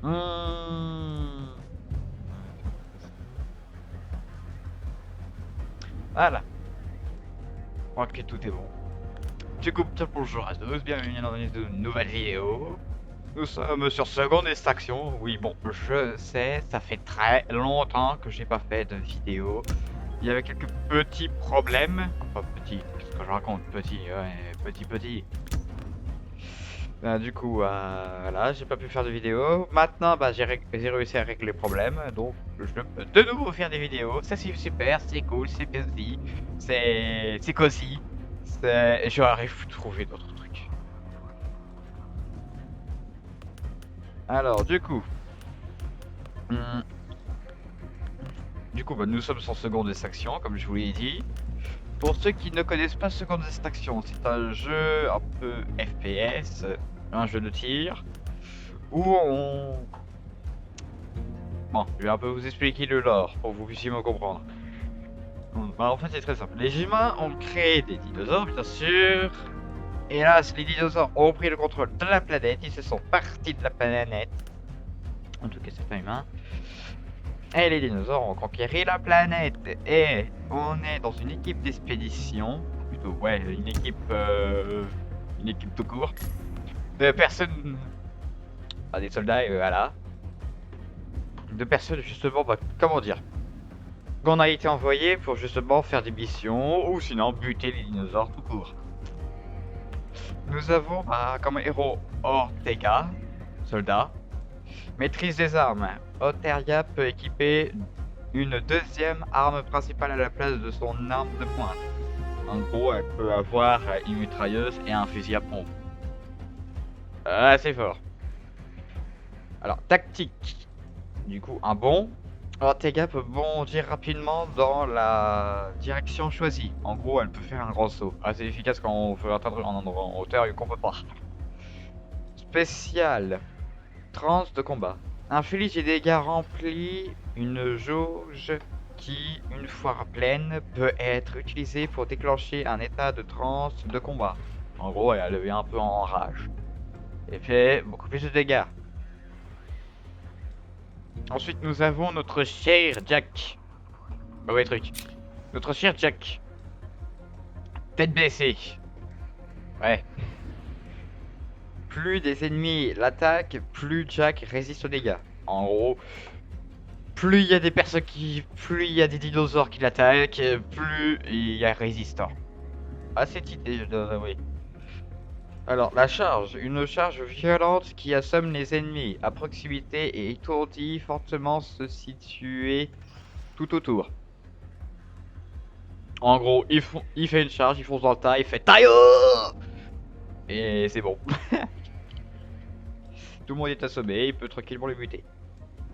Hum. Voilà, je crois que tout est bon. Du coup, bonjour à tous, bienvenue dans une nouvelle vidéo. Nous sommes sur seconde extraction. Oui, bon, je sais, ça fait très longtemps que j'ai pas fait de vidéo. Il y avait quelques petits problèmes. Enfin, petits, qu'est-ce que je raconte? Petits, ouais, petits. Du coup, voilà, j'ai pas pu faire de vidéo. Maintenant, bah, j'ai réussi à régler le problème. Donc, je peux de nouveau faire des vidéos. Ça, c'est super, c'est cool, c'est busy, c'est cosy. J'arrive à trouver d'autres trucs. Alors, hum, bah, nous sommes sur seconde extraction, comme je vous l'ai dit. Pour ceux qui ne connaissent pas seconde extraction, c'est un jeu un peu FPS, un jeu de tir, où on... Bon, je vais un peu vous expliquer le lore pour que vous puissiez me comprendre. Bah, en fait, c'est très simple. Les humains ont créé des dinosaures, bien sûr. Hélas, les dinosaures ont pris le contrôle de la planète. Ils se sont partis de la planète. En tout cas, certains humains. Et les dinosaures ont conquéri la planète. Et on est dans une équipe d'expédition. Plutôt, ouais, une équipe tout court. De personnes. Pas des soldats, voilà. De personnes, justement, bah, comment dire, qu'on a été envoyé pour justement faire des missions ou sinon buter les dinosaures tout court. Nous avons comme héros Ortega, soldat, maîtrise des armes. Ortega peut équiper une deuxième arme principale à la place de son arme de pointe. En gros, elle peut avoir une mitrailleuse et un fusil à pompe. Assez fort. Alors, tactique. Du coup, un bond. Ortega peut bondir rapidement dans la direction choisie. En gros, elle peut faire un grand saut. Assez efficace quand on veut atteindre un endroit en hauteur et qu'on peut pas. Spécial. Transe de combat. Inflige des dégâts remplis une jauge qui, une fois pleine, peut être utilisée pour déclencher un état de transe de combat. En gros, elle devient un peu en rage. Et fait beaucoup plus de dégâts. Ensuite, nous avons notre cher Jack. Bah ouais, truc. Notre cher Jack. Tête baissée. Ouais. Plus des ennemis l'attaquent, plus Jack résiste aux dégâts. En gros, plus il y a des personnes plus il y a des dinosaures qui l'attaquent, plus il y a résistant. Assez titré, je dois avouer. Alors, la charge. Une charge violente qui assomme les ennemis à proximité et étourdit fortement se situer tout autour. En gros, il fait une charge, il fonce dans le tas, il fait taille. Et c'est bon. Tout le monde est assommé, il peut tranquillement les buter.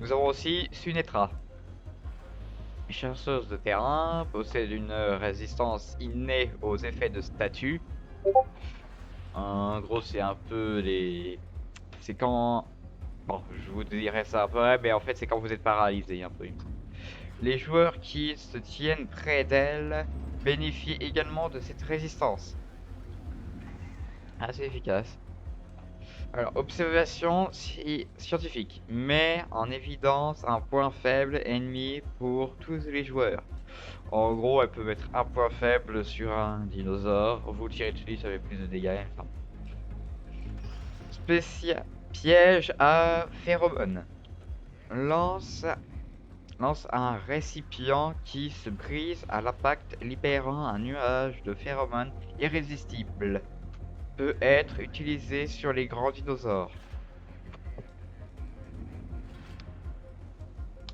Nous avons aussi Sunetra. Chasseuse de terrain, possède une résistance innée aux effets de statut. En gros, c'est un peu les... C'est quand... Bon, je vous dirai ça après, mais en fait, c'est quand vous êtes paralysé un peu. Les joueurs qui se tiennent près d'elle bénéficient également de cette résistance. Assez efficace. Alors, observation scientifique met en évidence un point faible ennemi pour tous les joueurs. En gros, elle peut mettre un point faible sur un dinosaure. Vous tirez dessus, ça fait plus de dégâts. Enfin. Spécial piège à phéromone. Lance, lance un récipient qui se brise à l'impact, libérant un nuage de phéromones irrésistible. Peut être utilisé sur les grands dinosaures.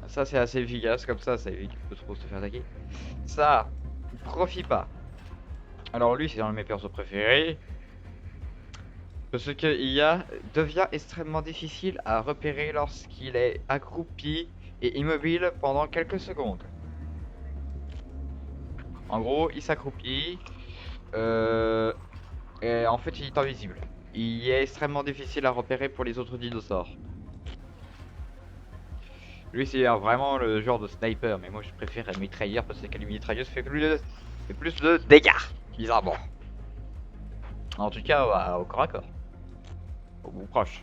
Ça, c'est assez efficace, comme ça évite de trop se faire attaquer. Ça, profite pas. Alors lui, c'est dans mes persos préférés. Parce que IA devient extrêmement difficile à repérer lorsqu'il est accroupi et immobile pendant quelques secondes. En gros, il s'accroupit et en fait il est invisible. Il est extrêmement difficile à repérer pour les autres dinosaures. Lui c'est vraiment le genre de sniper, mais moi je préfère un mitrailleur parce que la mitrailleuse fait plus de dégâts, bizarrement. En tout cas, au corps à corps. Au bout proche.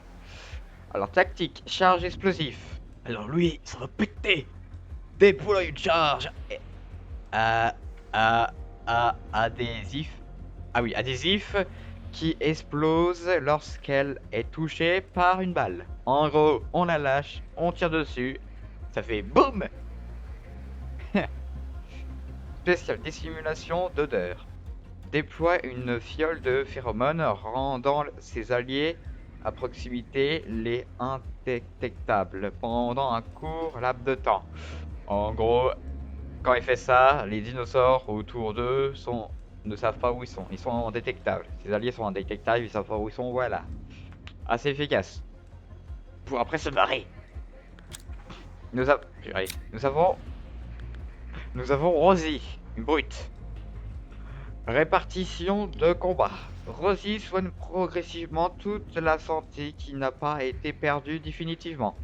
Alors, tactique, charge explosif. Alors, lui, ça va péter. Déploie une charge. À, adhésif. Ah oui, adhésif qui explose lorsqu'elle est touchée par une balle. En gros, on la lâche, on tire dessus, ça fait boum. Spécial dissimulation d'odeur. Déploie une fiole de phéromones rendant ses alliés à proximité les indétectables pendant un court laps de temps. En gros, quand il fait ça, les dinosaures autour d'eux ne savent pas où ils sont. Ils sont indétectables. Ses alliés sont indétectables, ils savent pas où ils sont, voilà. Assez efficace. Pour après se barrer. Nous, a- Purée. Nous avons Rosie, une brute. Répartition de combat. Rosie soigne progressivement toute la santé qui n'a pas été perdue définitivement.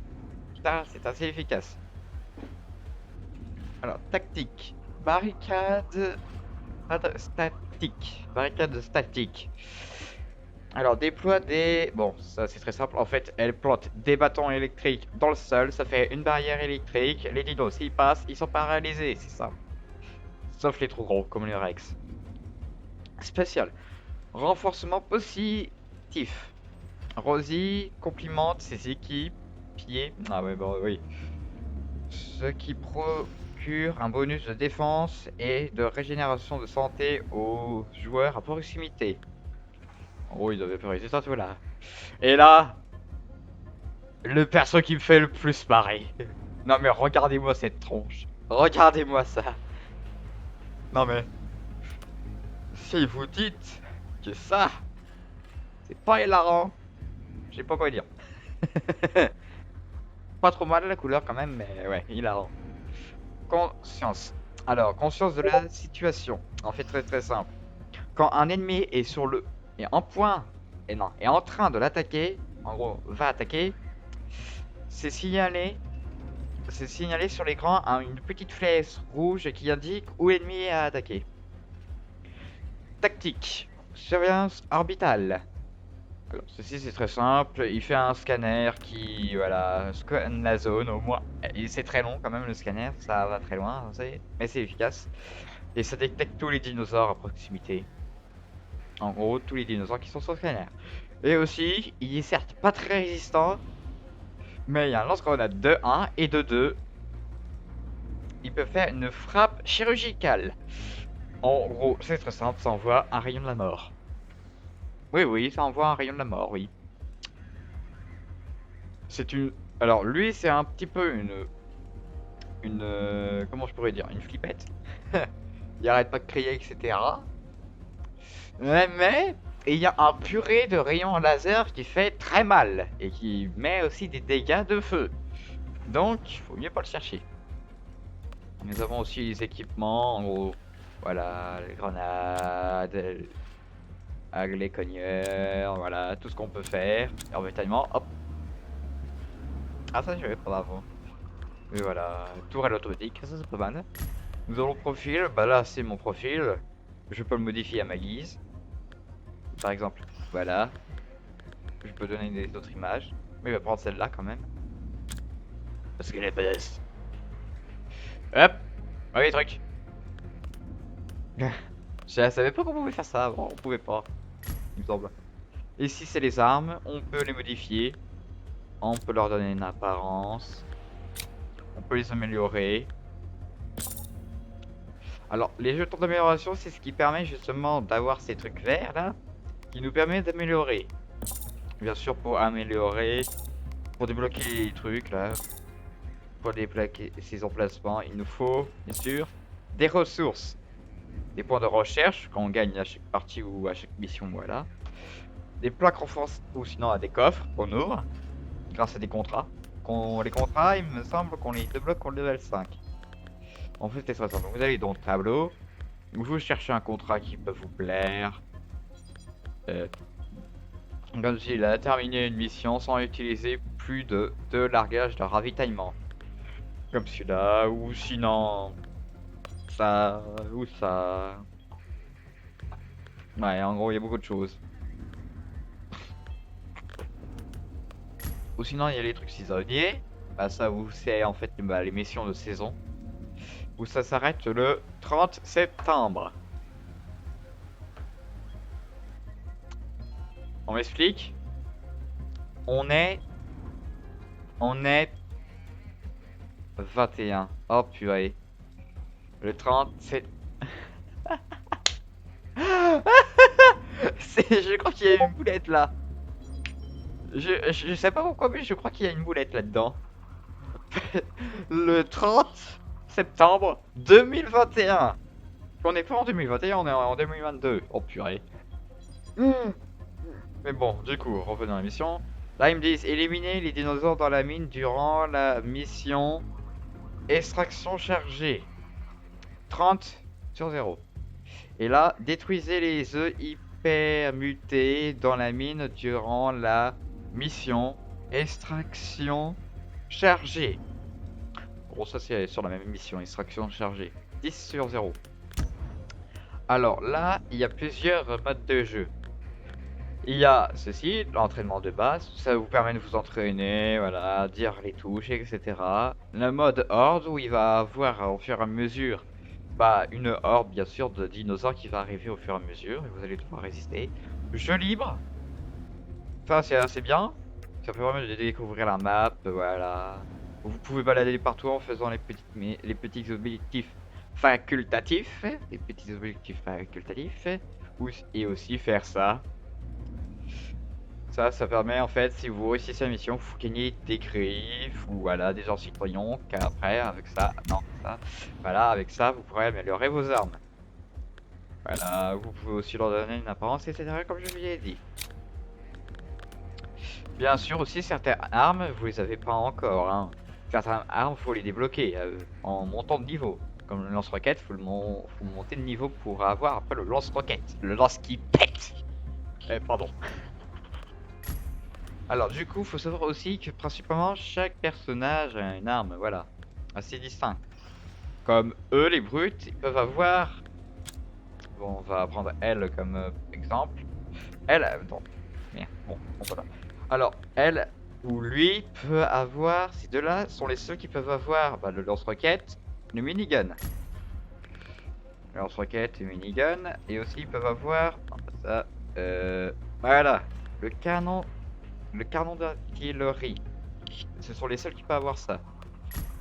Putain, c'est assez efficace. Alors, tactique. Barricade statique. Barricade statique. Alors, déploie des... Bon, ça c'est très simple. En fait, elle plante des bâtons électriques dans le sol. Ça fait une barrière électrique. Les dinos, s'ils passent, ils sont paralysés. C'est simple. Sauf les trop gros, comme les Rex. Spécial. Renforcement positif. Rosie complimente ses équipiers. Ah ouais, bon, oui. Ce qui procure un bonus de défense et de régénération de santé aux joueurs à proximité. En gros, ils doivent prioriser ça tout là. Et là, le perso qui me fait le plus marrer. Non mais regardez-moi cette tronche. Regardez-moi ça. Non mais, si vous dites que ça, c'est pas hilarant, je sais pas quoi dire. Pas trop mal la couleur quand même, mais ouais, hilarant. Conscience. Alors, conscience de la situation. En fait, très très simple. Quand un ennemi est sur le... est en point... et non, est en train de l'attaquer, en gros, va attaquer, c'est signalé... c'est signalé sur l'écran une petite flèche rouge qui indique où l'ennemi est à attaquer. Tactique. Surveillance orbitale. Alors, ceci c'est très simple, il fait un scanner qui, voilà, scanne la zone au moins. Et c'est très long quand même le scanner, ça va très loin, mais c'est efficace. Et ça détecte tous les dinosaures à proximité. En gros, tous les dinosaures qui sont sur le scanner. Et aussi, il est certes pas très résistant, mais il y a un lance-grenade de 1 et de 2. Il peut faire une frappe chirurgicale. En gros, c'est très simple, ça envoie un rayon de la mort. Oui, oui, ça envoie un rayon de la mort, oui. C'est une... Alors, lui, c'est un petit peu comment je pourrais dire? Une flippette. Il arrête pas de crier, etc. Mais il y a un purée de rayons laser qui fait très mal et qui met aussi des dégâts de feu. Donc, faut mieux pas le chercher. Nous avons aussi les équipements, en gros, voilà, les grenades, les cogneurs, voilà, tout ce qu'on peut faire. Et ravitaillement, hop. Ah ça, je vais prendre avant. Et voilà, tourelle automatique, ça c'est pas mal. Nous avons le profil, bah là c'est mon profil. Je peux le modifier à ma guise. Par exemple, voilà. Je peux donner des autres images. Mais il va prendre celle-là quand même. Parce qu'elle est badass. Hop. Ah oui, truc. Je savais pas qu'on pouvait faire ça avant, on pouvait pas. Il me semble. Ici c'est les armes, on peut les modifier. On peut leur donner une apparence. On peut les améliorer. Alors, les jetons d'amélioration, c'est ce qui permet justement d'avoir ces trucs verts là, qui nous permet d'améliorer. Bien sûr, pour améliorer, pour débloquer les trucs là, pour débloquer ces emplacements, il nous faut bien sûr des ressources, des points de recherche quand on gagne à chaque partie ou à chaque mission, voilà. Des plaques renforcées ou sinon à des coffres qu'on ouvre grâce à des contrats. Les contrats, il me semble qu'on les débloque au level 5. En fait, c'est très simple. Vous allez dans le tableau, vous cherchez un contrat qui peut vous plaire. Comme s'il a terminé une mission sans utiliser plus de 2 largages de ravitaillement. Comme celui-là, ou sinon ça, ou ça. Ouais, en gros, il y a beaucoup de choses. Ou sinon, il y a les trucs saisonniers. Bah, ça, vous c'est en fait bah, les missions de saison. Où ça s'arrête le 30 septembre. On m'explique? On est... On est 21. Oh purée. Le 30, c'est... Je crois qu'il y a une boulette là. Je sais pas pourquoi, mais je crois qu'il y a une boulette là-dedans. Le 30 septembre 2021. On n'est pas en 2021, on est en 2022. Oh purée. Mais bon, du coup, revenons à la mission. Là, ils me disent éliminer les dinosaures dans la mine durant la mission extraction chargée. 30 sur 0. Et là, détruisez les œufs hyper mutés dans la mine durant la mission extraction chargée. Bon, ça c'est sur la même mission, extraction chargée. 10 sur 0. Alors là, il y a plusieurs modes de jeu. Il y a ceci, l'entraînement de base, ça vous permet de vous entraîner, voilà, dire les touches, etc. Le mode horde où il va avoir au fur et à mesure bah, une horde bien sûr de dinosaures qui va arriver au fur et à mesure et vous allez devoir résister. Jeu libre, ça c'est assez bien, ça permet de découvrir la map, voilà. Vous pouvez balader partout en faisant les petits objectifs facultatifs, et aussi faire ça. Ça permet en fait, si vous réussissez la mission, vous gagnez des griffes ou voilà, des citron qu'après, avec ça, non, ça, voilà, avec ça, vous pourrez améliorer vos armes. Voilà, vous pouvez aussi leur donner une apparence, etc. comme je vous l'ai dit. Bien sûr aussi, certaines armes, vous les avez pas encore, hein. Certaines armes, faut les débloquer en montant de niveau. Comme le lance-roquette, faut monter de niveau pour avoir après le lance-roquette. Le lance qui pète. Pardon. Alors du coup, faut savoir aussi que principalement chaque personnage a une arme, voilà, assez distincte. Comme eux, les brutes, ils peuvent avoir... Bon, on va prendre elle comme exemple. Elle, non, merde, bon, voilà. Alors, elle ou lui peut avoir, ces deux-là sont les seuls qui peuvent avoir bah, le lance-roquette, le minigun. Le lance-roquette, le minigun, et aussi ils peuvent avoir, ça, voilà, le canon d'artillerie. Ce sont les seuls qui peuvent avoir ça.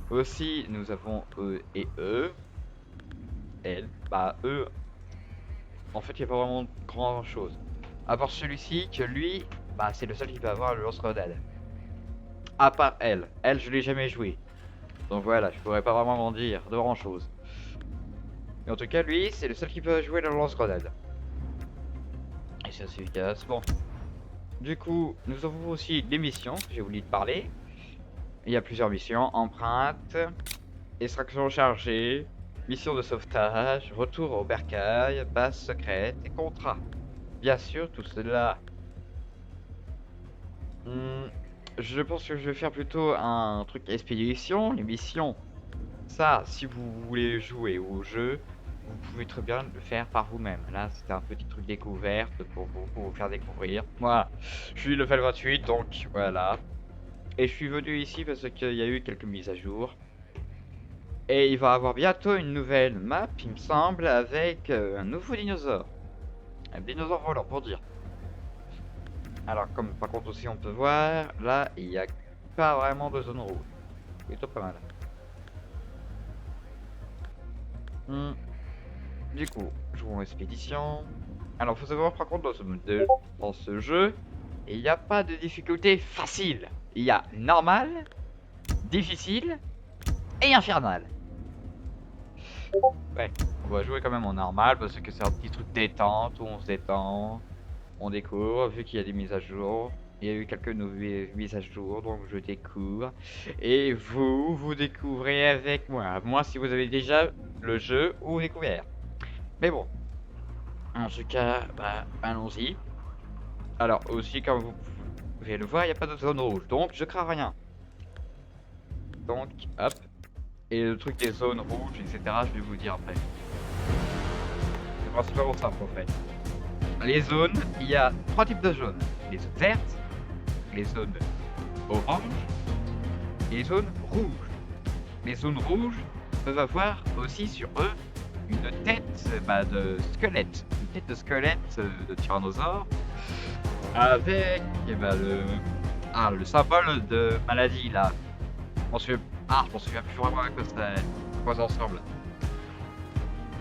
Aussi, nous avons eux et eux. Elle, bah eux, en fait, il n'y a pas vraiment grand chose. À part celui-ci, que lui, bah c'est le seul qui peut avoir le lance-grenade. À part elle. Elle, je l'ai jamais joué. Donc voilà, je pourrais pas vraiment en dire de grand chose. Mais en tout cas, lui, c'est le seul qui peut jouer le lance-grenade. Et c'est assez efficace. Bon. Du coup, nous avons aussi des missions que j'ai oublié de parler. Il y a plusieurs missions, empreinte, extraction chargée, mission de sauvetage, retour au bercail, base secrète et contrat. Bien sûr, tout cela. Je pense que je vais faire plutôt un truc expédition, les missions. Ça, si vous voulez jouer au jeu, vous pouvez très bien le faire par vous-même. Là, c'était un petit truc découverte pour vous faire découvrir. Voilà, je suis level 28, donc voilà. Et je suis venu ici parce qu'il y a eu quelques mises à jour. Et il va y avoir bientôt une nouvelle map, il me semble, avec un nouveau dinosaure. Un dinosaure volant, pour dire. Alors, comme par contre aussi on peut voir, là, il n'y a pas vraiment de zone rouge. Plutôt pas mal. Du coup, jouons en expédition. Alors, faut savoir par contre dans ce jeu, il n'y a pas de difficulté facile. Il y a normal, difficile et infernal. Ouais, on va jouer quand même en normal parce que c'est un petit truc détente où on se détend, on découvre, vu qu'il y a des mises à jour. Il y a eu quelques nouvelles mises à jour, donc je découvre. Et vous découvrez avec moi. Moi, si vous avez déjà le jeu ou découvert. Mais bon, en tout cas, bah, allons-y. Alors aussi, comme vous pouvez le voir, il n'y a pas de zone rouge, donc je crains rien. Donc, hop. Et le truc des zones rouges, etc., je vais vous dire après. C'est principalement simple en fait. Les zones, il y a trois types de zones. Les zones vertes, les zones oranges et zones rouges. Les zones rouges peuvent avoir aussi sur eux une tête de squelette. Une tête de squelette de tyrannosaure avec le symbole de maladie là. Je m'en souviens plus vraiment à quoi ça ressemble.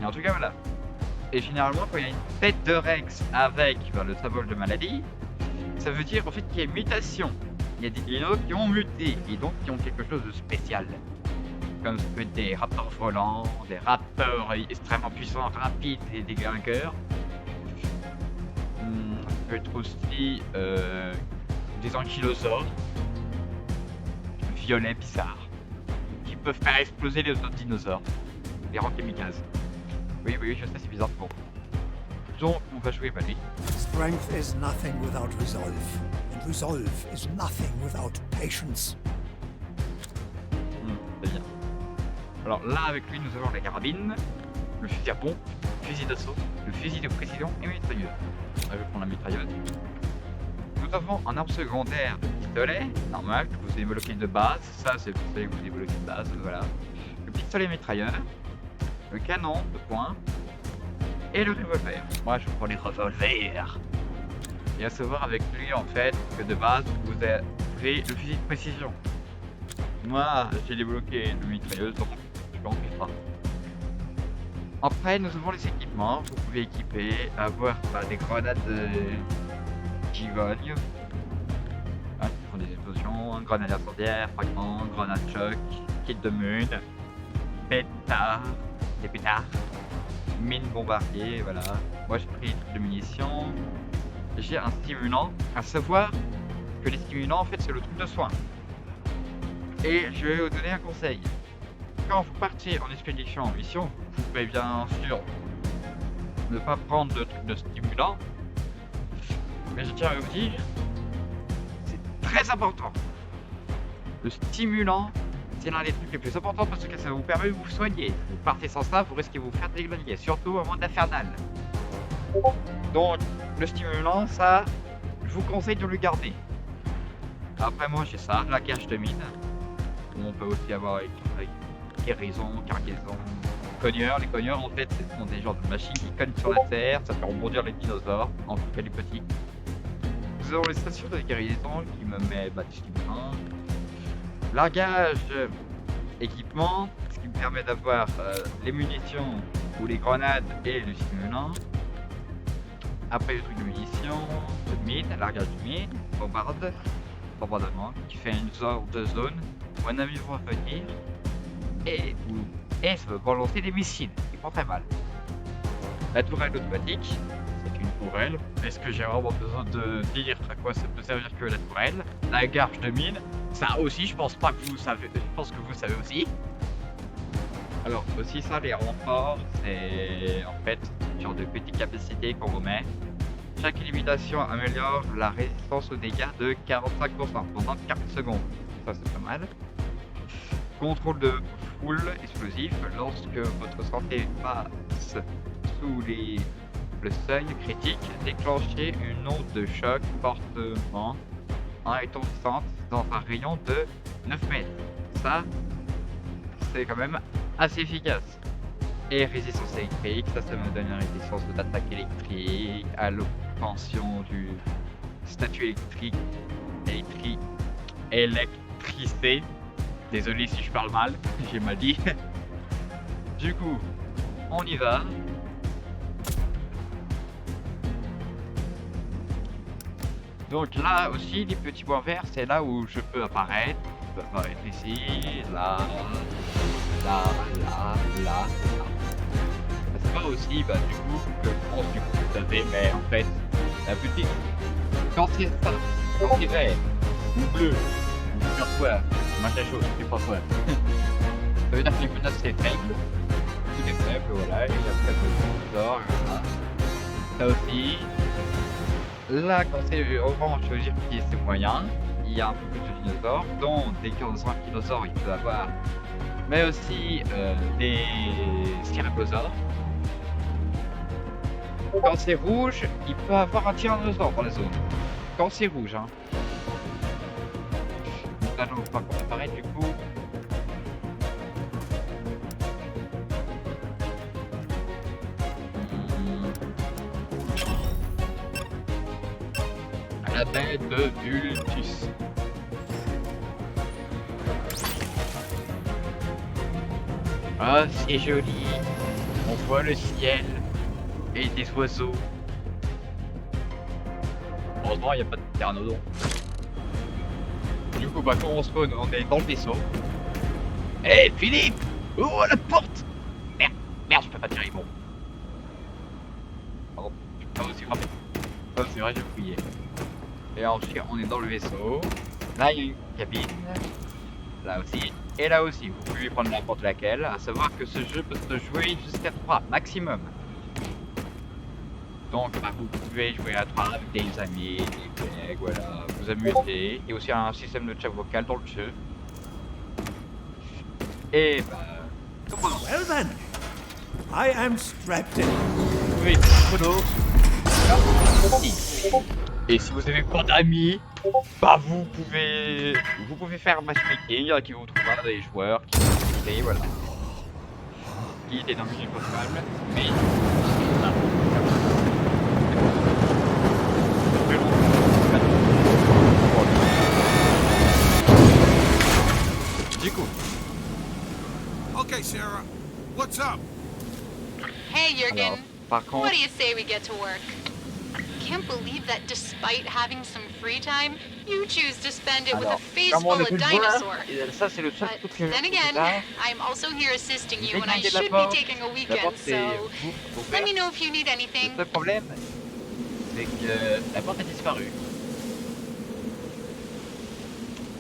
Et en tout cas voilà. Et généralement quand il y a une tête de Rex avec le symbole de maladie, ça veut dire en fait qu'il y a une mutation. Il y a des dinos qui ont muté et donc qui ont quelque chose de spécial. Comme ça peut être des raptors volants, des raptors extrêmement puissants, rapides et des grinqueurs. Ça peut être aussi des ankylosaures, violets bizarres, qui peuvent faire exploser les autres dinosaures, les kamikazes. Oui, je sais, c'est bizarre pour vous. Donc, on va jouer lui. Strength is nothing without resolve, and resolve is nothing without patience. C'est bien. Alors là, avec lui, nous avons la carabine, le fusil à pompe, le fusil d'assaut, le fusil de précision et la mitrailleuse. Je vais prendre la mitrailleuse. Nous avons en arme secondaire le pistolet, normal, que vous débloquez de base. Ça, c'est le pistolet que vous débloquez de base, voilà. Le pistolet mitrailleur, le canon de poing et le revolver. Moi, je prends les revolvers. Et à savoir avec lui, en fait, que de base, vous avez le fusil de précision. Moi, j'ai débloqué le mitrailleuse, donc je peux en faire pas. Après, nous avons les équipements. Vous pouvez équiper, avoir des grenades gigogne, qui font des explosions, grenades incendiaires, fragments, grenades choc, kit de mune, des pétards, mines bombardiers, voilà. Moi j'ai pris des trucs de munitions. J'ai un stimulant, à savoir que les stimulants en fait c'est le truc de soin. Et je vais vous donner un conseil. Quand vous partez en expédition en mission, vous pouvez bien sûr ne pas prendre de trucs de stimulant. Mais je tiens à vous dire, c'est très important. Le stimulant, c'est l'un des trucs les plus importants parce que ça vous permet de vous soigner. Vous partez sans ça, vous risquez de vous faire déglinguer, surtout au moment d'infernal. Donc, le stimulant, ça, je vous conseille de le garder. Après, moi, j'ai ça, la cache de mine. On peut aussi avoir avec guérison, cargaison, cogneurs. Les cogneurs, en fait, ce sont des genres de machines qui cognent sur la terre, ça fait rebondir les dinosaures, en tout cas les petits. Nous avons les stations de guérison qui me met du stimulant. Largage équipement, ce qui me permet d'avoir les munitions ou les grenades et le stimulant. Après le truc de munitions, de mine, largage de mine, bombardement, qui fait une sorte de zone où un avion va venir et ça va balancer des missiles, qui font très mal. La tourelle automatique, c'est une tourelle. Est-ce que j'ai vraiment besoin de dire à quoi ça peut servir que la tourelle? La garge de mine, ça aussi, je pense pas que vous savez, je pense que vous savez aussi. Alors aussi ça, les renforts, c'est en fait une genre de petite capacité qu'on remet. Chaque élimination améliore la résistance aux dégâts de 45% pendant 40 secondes. Ça c'est pas mal. Contrôle de foule explosif, lorsque votre santé passe sous le seuil critique, déclenchez une onde de choc fortement étouffante dans un rayon de 9 mètres. Ça, c'est quand même assez efficace. Et résistance électrique, ça me donne une résistance d'attaque électrique, à l'obtention du statut électricité. Désolé si je parle mal, j'ai mal dit. Du coup, on y va. Donc là aussi, les petits points verts, c'est là où je peux apparaître. Je peux apparaître ici, là. C'est pas aussi, du coup, que je pense que vous savez, mais en fait, la petite... Quand c'est ça, quand c'est vert, ou bleu, ou turquoise, machin chose, je sais pas quoi. Ça veut dire que les menaces c'est faible. Tout est faible, voilà, et après le d'or, voilà. Ça aussi. Là, quand c'est orange, ça veut dire que c'est moyen. Il y a un peu plus de dinosaures, dont des 45 dinosaures, il peut avoir, mais aussi des stéréosaures. Quand c'est rouge, il peut avoir un tyrannosaure dans la zone. Quand c'est rouge, hein. Là, je vois pas comment apparaître du coup. La baie de Vultus. Ah, c'est joli. On voit le ciel et des oiseaux. Heureusement, il n'y a pas de pteranodon. Du coup, bah, quand on spawn, on est dans le vaisseau. Hé, Philippe! Ouvre la porte! Merde, merde, je peux pas tirer, bon. Pardon, je peux pas aussi frapper. Ça, c'est vrai, j'ai fouillé. Et ensuite, on est dans le vaisseau. Là, il y a une cabine. Là aussi. Et là aussi, vous pouvez prendre n'importe laquelle. À savoir que ce jeu peut se jouer jusqu'à 3 maximum. Donc, bah, vous pouvez jouer à 3 avec des amis, des collègues, voilà, vous amuser. Il y a aussi un système de chat vocal dans le jeu. Et bah, commençons. Well then, I am strapped in. Vous pouvez chrono. Et si vous avez pas d'amis, bah vous pouvez faire matchmaking, qui vous trouvera des joueurs qui vont quitter, voilà. Qui étaient dans le milieu possible, mais voilà. Du coup. Okay, Sarah. What's up? Hey, Jurgen. Alors, par contre, What do you say we get to work? I can't believe that despite having some free time, you choose to spend it with a alors, face comme on full a of pu le voir, dinosaurs. ça c'est le seul But truc que then je again, là. I'm also here assisting you, and I Dégagez la should porte. be taking a La weekend, porte so est let me ouverte. know if you need Le anything. seul problème, c'est que la porte a disparu.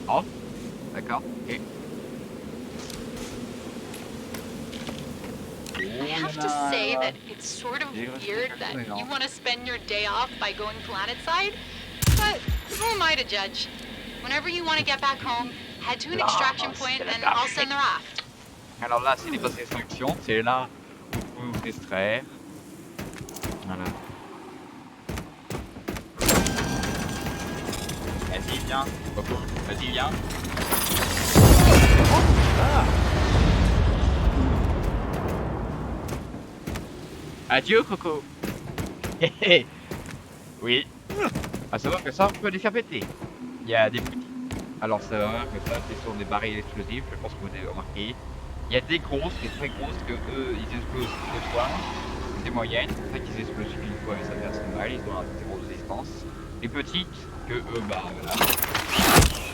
Oh, d'accord, ok. I have to say that it's sort of weird that you want to spend your day off by going planetside, but who am I to judge? Whenever you want to get back home, head to an extraction point and I'll send the raft. Alors là, c'est les bases d'extraction, c'est là où vous pouvez vous distraire. Voilà. Vas-y, viens. Coco, vas-y, viens. Adieu, Coco. Oui. À savoir que ça, on peut les faire péter. Il y a des petits. Alors, savoir que ça, c'est sur des barils explosifs, je pense que vous avez remarqué. Il y a des grosses, des très grosses, que eux, ils explosent deux fois. Des moyennes, c'est ça qu'ils explosent une fois et ça fait assez mal, ils ont une grosse résistance. Les petites, que eux, bah voilà.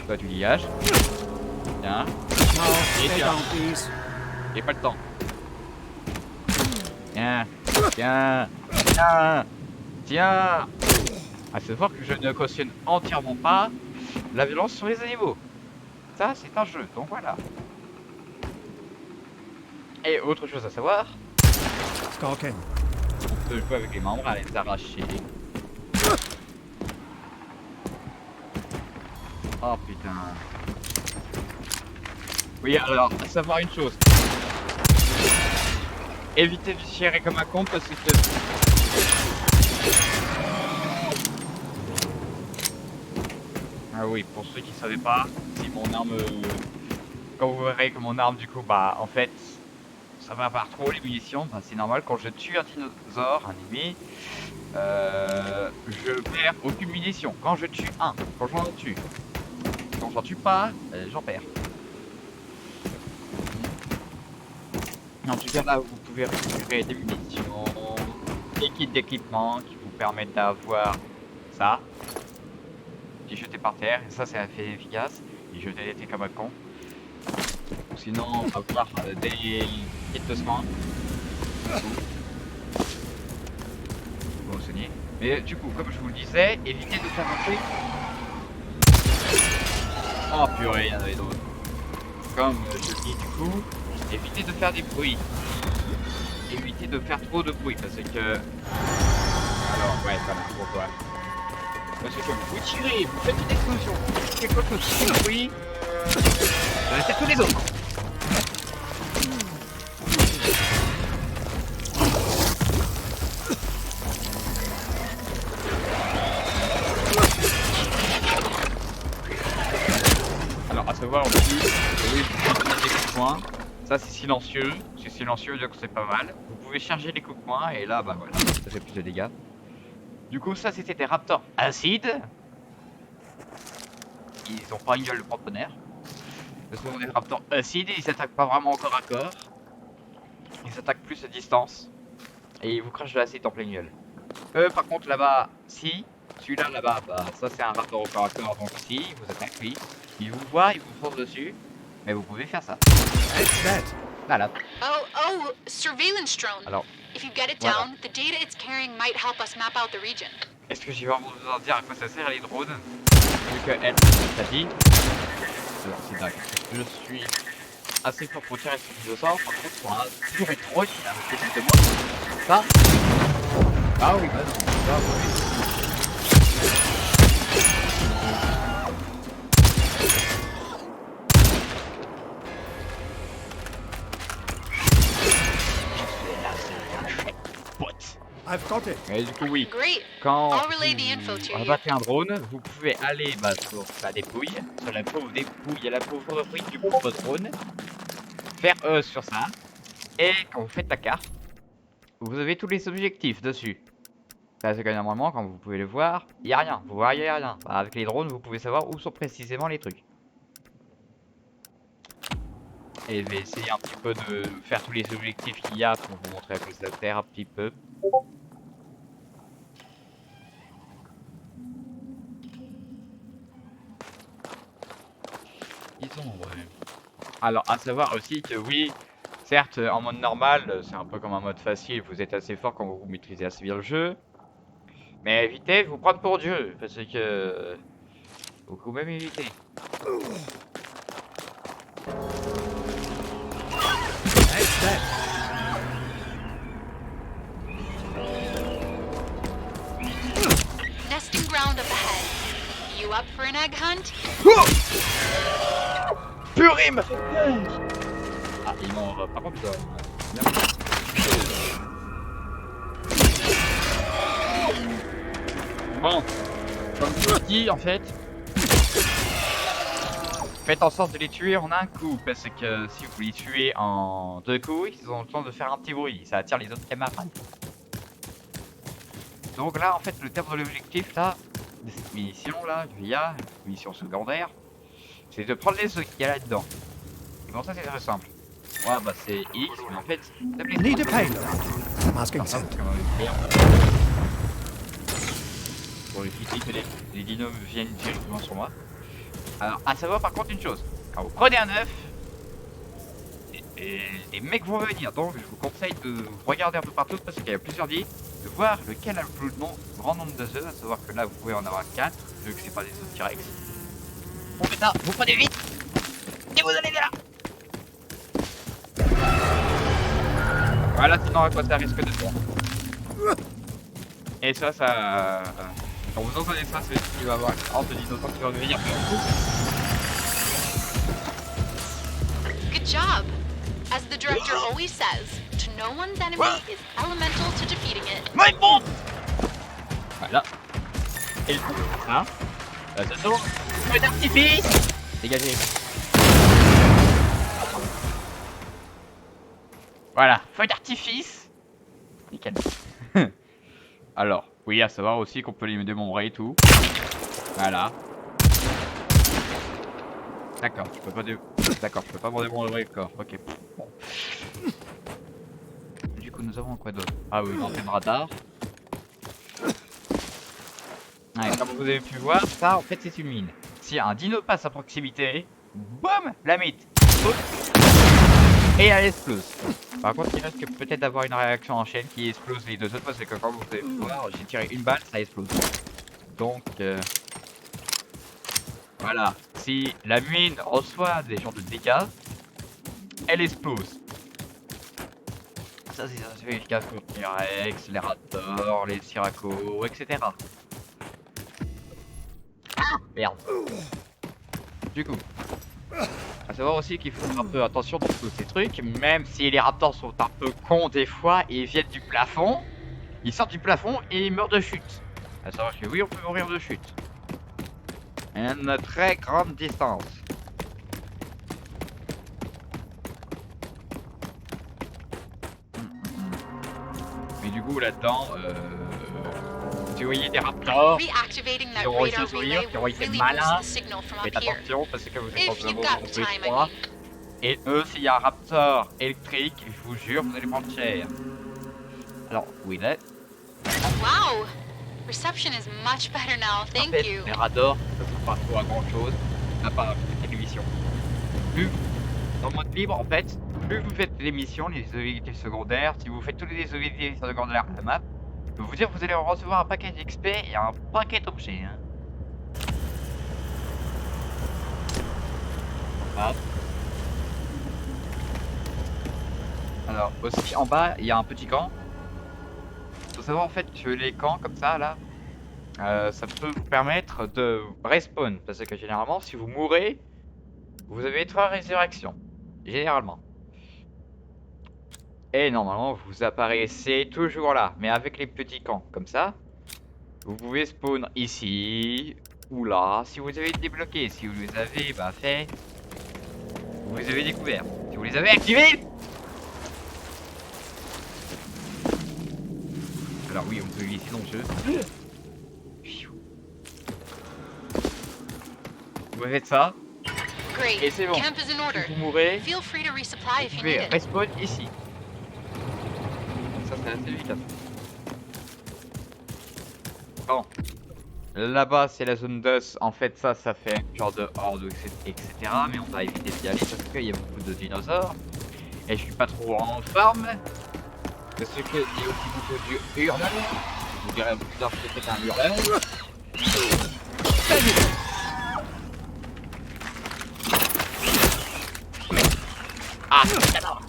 Pas du liage. Tiens. Et Stay tiens. down, please. J'ai pas le temps. Tiens. Tiens. Tiens. Tiens. À savoir que je ne cautionne entièrement pas la violence sur les animaux. Ça, c'est un jeu, donc voilà. Et autre chose à savoir, Stalking. on peut jouer avec les membres à les arracher. Oh putain. Oui, alors, à savoir une chose. Évitez de chier comme un con parce que... Ah oui, pour ceux qui ne savaient pas, si mon arme... Quand vous verrez que mon arme, du coup, bah, en fait, ça va avoir trop les munitions. Bah, c'est normal, quand je tue un dinosaure, un ennemi, je perds aucune munition. Quand je tue un, quand j'en tue. Quand j'en tue pas, j'en perds. En tout cas, là, vous pouvez récupérer des munitions, des kits d'équipement qui vous permettent d'avoir ça. Qui jeté par terre, et ça c'est assez efficace. Et je l'ai été comme un con. Sinon, avoir des kits de soins. Bon, soigner. Mais du coup, comme je vous le disais, évitez de faire un truc. Oh purée, il y en avait d'autres. Comme je le dis, du coup, évitez de faire des bruits. Évitez de faire trop de bruit parce que. Alors, ouais, voilà, pourquoi. Parce que vous tirez, vous faites une explosion, vous faites quelque chose qui fait le bruit, c'est tous les autres. Alors à savoir aussi, oui, vous pouvez des coups de poing. Ça c'est silencieux, donc c'est pas mal. Vous pouvez charger les coups de poing et là bah voilà, ça fait plus de dégâts. Du coup ça c'était des raptors acides. Ils ont pas une gueule de porte-bonheur. Ce sont des raptors acides, ils s'attaquent pas vraiment au corps à corps. Ils s'attaquent plus à distance. Et ils vous crachent de l'acide en pleine gueule. Par contre là-bas, si, celui-là là-bas, bah ça c'est un rapport au corps à corps, donc si, il vous attaque lui. Il vous voit, il vous fonce dessus. Mais vous pouvez faire ça. It's dead. Voilà. Oh, surveillance drone. Alors, If you get it voilà. down, the data it's carrying might help us map out the region. Est-ce que j'ai vraiment besoin de dire à quoi ça sert les drones? Vu que elle, ça dit. Alors c'est dingue. Je suis assez fort pour tirer sur le sort. Par contre, pour un toujours être drone, il a un côté de moi. Ça. Ah oui, bah non. Ça, oui. I've got it. Et du coup, oui. Great. Quand I'll relay the info to vous you. rabattez un drone, vous pouvez aller sur la dépouille, sur la pauvre dépouille, la pauvre fruit du pauvre drone, faire E sur ça, et quand vous faites la carte, vous avez tous les objectifs dessus. Parce que normalement, quand vous pouvez le voir, il n'y a rien, vous voyez rien. Bah, avec les drones, vous pouvez savoir où sont précisément les trucs. Et je vais essayer un petit peu de faire tous les objectifs qu'il y a pour vous montrer à quoi ça sert un petit peu. Ouais. Alors, à savoir aussi que oui, certes, en mode normal, c'est un peu comme un mode facile, vous êtes assez fort quand vous maîtrisez assez bien le jeu. Mais évitez de vous prendre pour Dieu, parce que... Faut quand même éviter. It's dead. Nesting ground up ahead. You up for an egg hunt? Purée, m'a fait peur. Ah, il m'en... Par contre, bon, comme je vous dis, en fait, faites en sorte de les tuer en un coup, parce que si vous les tuez en deux coups, ils ont le temps de faire un petit bruit, ça attire les autres camarades. Donc là, en fait, le terme de l'objectif, là, de cette mission, là, via mission secondaire, c'est de prendre les œufs qu'il y a là-dedans. Et bon, ça, c'est très simple. Ouais, bah, c'est X, mais en fait, tapez Need a payload. I'm asking Enfin, Sent. c'est quand même bien. Pour éviter que les dinos viennent directement sur moi. Alors, à savoir par contre une chose, quand vous prenez un œuf, et les mecs vont venir, donc je vous conseille de regarder un peu partout parce qu'il y a plusieurs nids, de voir lequel a le plus grand nombre d'œufs, à savoir que là vous pouvez en avoir 4, vu que c'est pas des œufs T-Rex. Bon putain, vous prenez vite, et vous allez là. Voilà, sinon à quoi ça risque de faire. Et ça, quand vous entendez ça, c'est ce qu'il va y avoir une horde de dinosaures qui va venir. Good job. As the director always says, to know one's enemy is elemental to defeating it. Mais bon. Voilà. Et le coup, hein. Attention, feu d'artifice. Dégagez. Voilà, feu d'artifice. Nickel. Alors, oui, à savoir aussi qu'on peut les démembrer et tout. Voilà. D'accord, je peux pas D'accord, je peux pas me démembrer le corps. Ok. Bon. Du coup, nous avons quoi d'autre? Ah oui, l'antenne radar. Ouais, comme vous avez pu voir, ça en fait c'est une mine. Si un dino passe à proximité, boum, la mythe saute et elle explose. Par contre, il risque peut-être d'avoir une réaction en chaîne qui explose les deux autres parce que comme vous pouvez voir, j'ai tiré une balle, ça explose. Donc, voilà. Si la mine reçoit des genres de dégâts, elle explose. Ça, c'est efficace pour les T-Rex, les Raptors, les Sirocco, etc. Merde. Du coup, à savoir aussi qu'il faut faire un peu attention dans tous ces trucs, même si les raptors sont un peu cons des fois et viennent du plafond, ils sortent du plafond et ils meurent de chute. À savoir que oui, on peut mourir de chute. À une très grande distance. coup, là-dedans, si vous voyez des raptors, Reactivating that ils ont réussi radar à s'ouvrir, relay qui ont will été really malins. boost the signal from up Faites here. attention parce que vous êtes If dans un you've monde got où on time, peut I froid. mean. Et eux, s'il y a un raptor électrique, je vous jure, vous allez prendre cher. Alors, où il est? Wow! Reception is much better now, En thank fait, you. les radars, ça sert pas trop à grand chose, à part faire des missions. Plus, dans le mode libre, en fait, plus vous faites des missions, les objectifs secondaires, si vous faites tous les objectifs secondaires de la map, je peux vous dire que vous allez recevoir un paquet d'XP et un paquet d'objets. Hein. Ah. Alors, aussi en bas, il y a un petit camp. Faut savoir en fait que les camps comme ça, là, ça peut vous permettre de respawn. Parce que généralement, si vous mourrez, vous avez 3 résurrections. Généralement. Et normalement, vous apparaissez toujours là. Mais avec les petits camps, comme ça, vous pouvez spawn ici ou là. Si vous avez débloqué, si vous les avez fait, vous les avez découverts. Si vous les avez activés. Alors oui, on peut glisser dans le jeu. Vous faites ça, Great. et c'est bon. Camp is in order. Si vous mourrez, Feel free to resupply vous if you pouvez need it. respawn ici. Ça c'est assez efficace. Bon. Là-bas c'est la zone d'os. En fait ça fait un genre de horde, etc. Mais on va éviter d'y aller parce qu'il y a beaucoup de dinosaures. Et je suis pas trop en forme. Parce qu'il y a aussi beaucoup de hurleurs. Je vous dirais plus tard que c'est un hurleur. Ah, alors.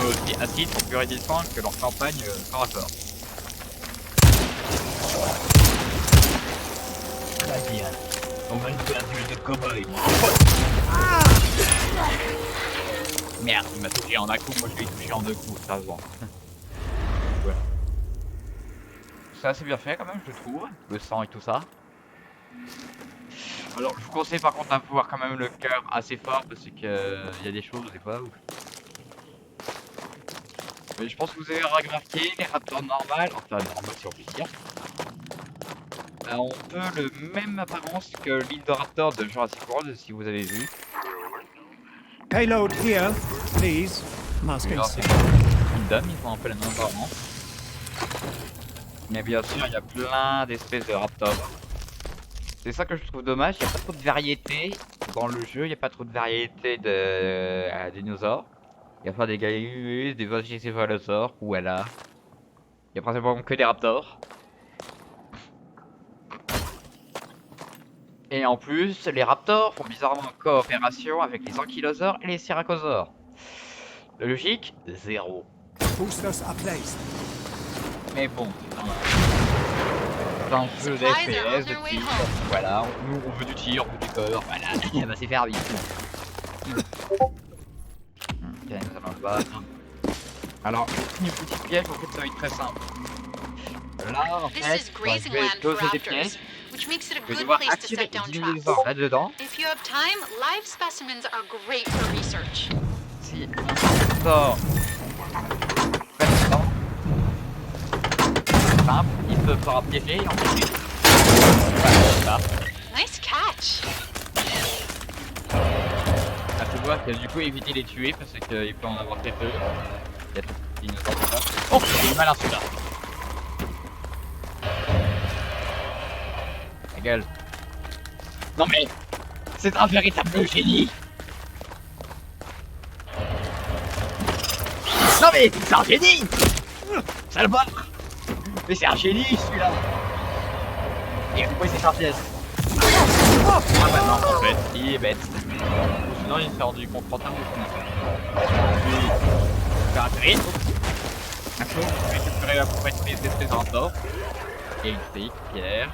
Aussi acide sont plus résistants que leur campagne corps à corps. Très bien. On va nous faire plus de cow-boy. Merde, il m'a touché en un coup, moi je l'ai touché en 2 coups, ça se voit. Voilà. C'est assez bien fait quand même, je trouve. Le sang et tout ça. Alors, je vous conseille par contre d'avoir quand même le cœur assez fort parce que il y a des choses des fois où... Mais je pense que vous avez remarqué les raptors normales, enfin normales si on peut dire. Ont peu le même apparence que l'Indoraptor de Jurassic World si vous avez vu. Payload here, please. Masking. Alors c'est Kingdom, ils ont un peu la même apparence. Mais bien sûr, il y a plein d'espèces de raptors. C'est ça que je trouve dommage, il n'y a pas trop de variété dans le jeu, il n'y a pas trop de variété de dinosaures. Il y a pas des galus, des vagicéphalosaures, voilà. Il y a principalement que des raptors. Et en plus, les raptors font bizarrement coopération avec les ankylosaures et les syracosaures. La logique, 0. Boosters are placed. Mais bon, c'est un jeu d'FPS, de tir, voilà, nous on veut du tir, on veut du corps, voilà, bah c'est faire vite. Ok, nous allons le battre. Alors, une petite piège, en fait ça va être très simple. Là, en This fait, is grazing je vais land for poser des raptors, pièges, which makes it a je vais good devoir place to attirer set down des traps. dinosaures là-dedans. If you have time, live specimens are great for research. Si on sort là-dedans, simple, il se fera piéger, ensuite, voilà, Nice catch. Ah, tu vois que du coup éviter les tuer parce qu'il peut en avoir très peu. Il y a trop de dinosaures comme ça. Oh, il est malin celui-là. Ta gueule. Non mais, c'est un véritable génie. Non mais, c'est un génie. Salvatore. Mais c'est un génie celui-là. Et pourquoi c'est un pièce? Ah bah non, en fait, il est bête. Sinon il s'est rendu compte trop tard. Puis, faire un trade. D'accord, je vais récupérer la propriété des espèces d'or. Électrique, pierre,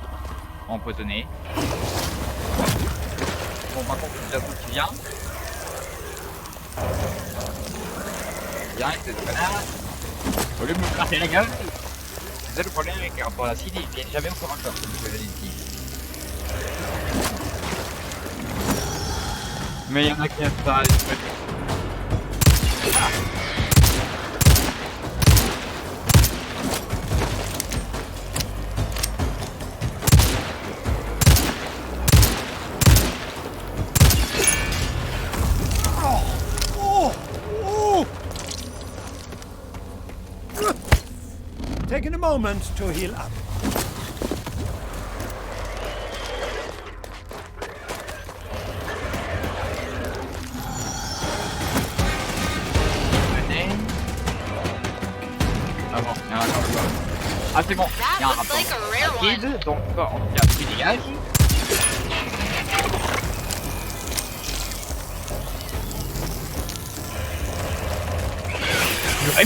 empoisonné. Bon, maintenant c'est la boule qui vient. Viens avec cette grenade. Au lieu de me cracher la gueule, c'est le problème avec les rapports d'acide, ils viennent jamais au corps à corps, comme je l'avais dit. Mais il y en a qui aiment ça, les trucs. Ah. Taking a moment to heal up. Ah bon, il y a un rapport. Ah c'est bon, il y a un That looks rapport. like a rare one. Acide, donc il y a plus dégage.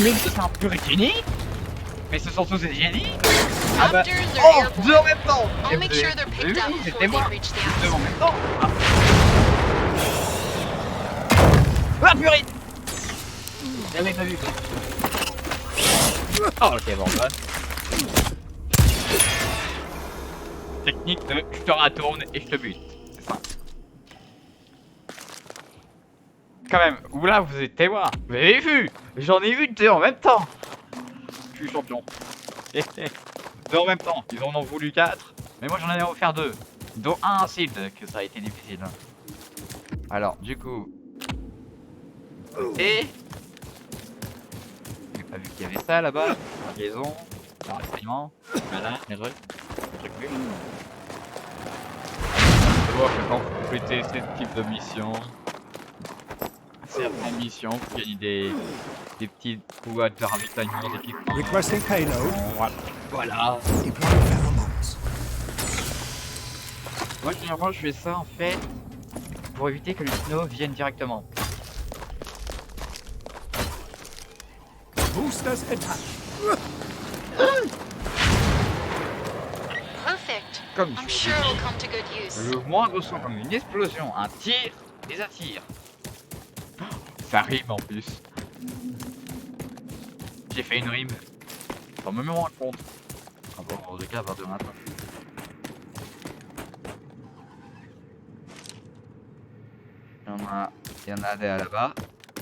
Mais c'est un pur génie. Mais ce sont tous des génies. Ah bah, Raptors oh, are airborne. deux en même temps. I'll Et make vous sure avez- they're vous picked avez up vu, before c'était moi. they reach the Les deux en house. même temps. Ah purée. J'avais pas vu. Oh ok bon bah. Technique de je te ratourne et je te bute. C'est ça. Quand même, vous là vous êtes témoin. Vous avez vu. J'en ai vu deux en même temps. Je suis champion. Deux en même temps. Ils en ont voulu 4. Mais moi j'en ai offert 2. Dont un acide que ça a été difficile. Alors du coup. Et j'ai pas vu qu'il y avait ça là-bas. Liaison. Renseignement. Voilà, les trucs. Plus. Je vois que quand vous complétez ce type de mission, certaines missions, vous gagnez des petites boîtes de ravitaillement d'équipement. Requesting payload. Voilà. Deploying pheromones. Moi généralement je fais ça en fait pour éviter que les dinos viennent directement. Boosters attached. Perfect. Comme I'm je sure vous it'll dis, come to good use. le moindre son comme une explosion, un tir, les attire. Ça rime en plus. J'ai fait une rime. Sans me rendre compte. Ah bon, en tout cas, à partir de maintenant. Il y en a des là-bas.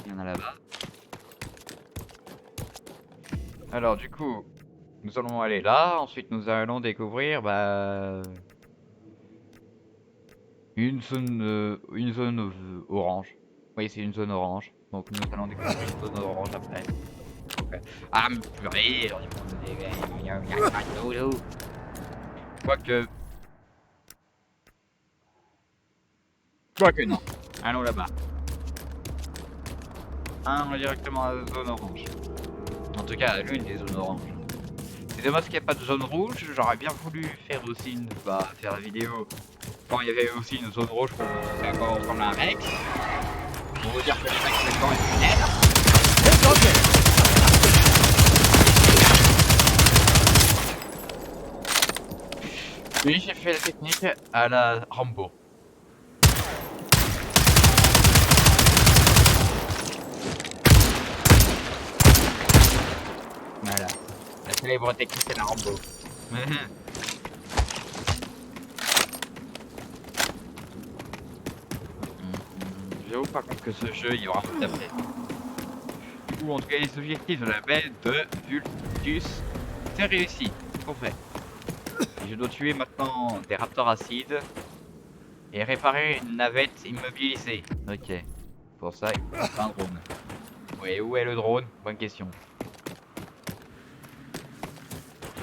Il y en a là-bas. Alors du coup, nous allons aller là. Ensuite, nous allons découvrir une zone orange. Oui, c'est une zone orange. Donc nous allons découvrir une zone orange après. Donc, ah mais purée, on est Quoique non. Allons là-bas. Allons directement à la zone orange. En tout cas, l'une des zones oranges. C'est dommage qu'il n'y ait pas de zone rouge. J'aurais bien voulu faire aussi faire la vidéo quand il y avait aussi une zone rouge pour vous faire comme un Rex. Pour vous dire que les mecs c'est quand ils tunnels. Oui, j'ai fait la technique à la Rambo. Voilà. La célèbre technique de la Rambo. J'avoue par contre que ce jeu il y aura tout après. Du coup en tout cas les objectifs de la baie de Vultus, c'est réussi, c'est fait. Et je dois tuer maintenant des raptors acides et réparer une navette immobilisée. Ok. Pour ça il faut un drone. Ouais, où est le drone? Bonne question.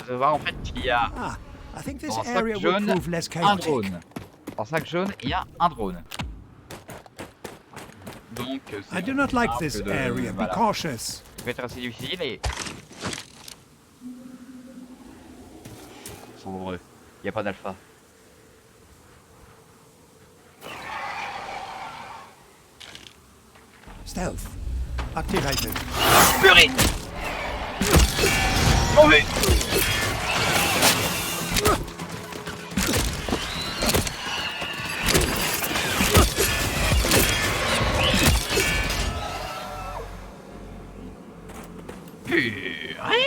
Je veux voir en fait qu'il y a Ah, I think this dans area sac will jaune prove less un chaotic. drone. Dans sac jaune il y a un drone. Donc I do not like simple this de- area. Be voilà. cautious. Ça va être assez difficile et... Sombre. Il n'y a pas d'alpha. Stealth. Activated. Purée. Mauvais. Purée.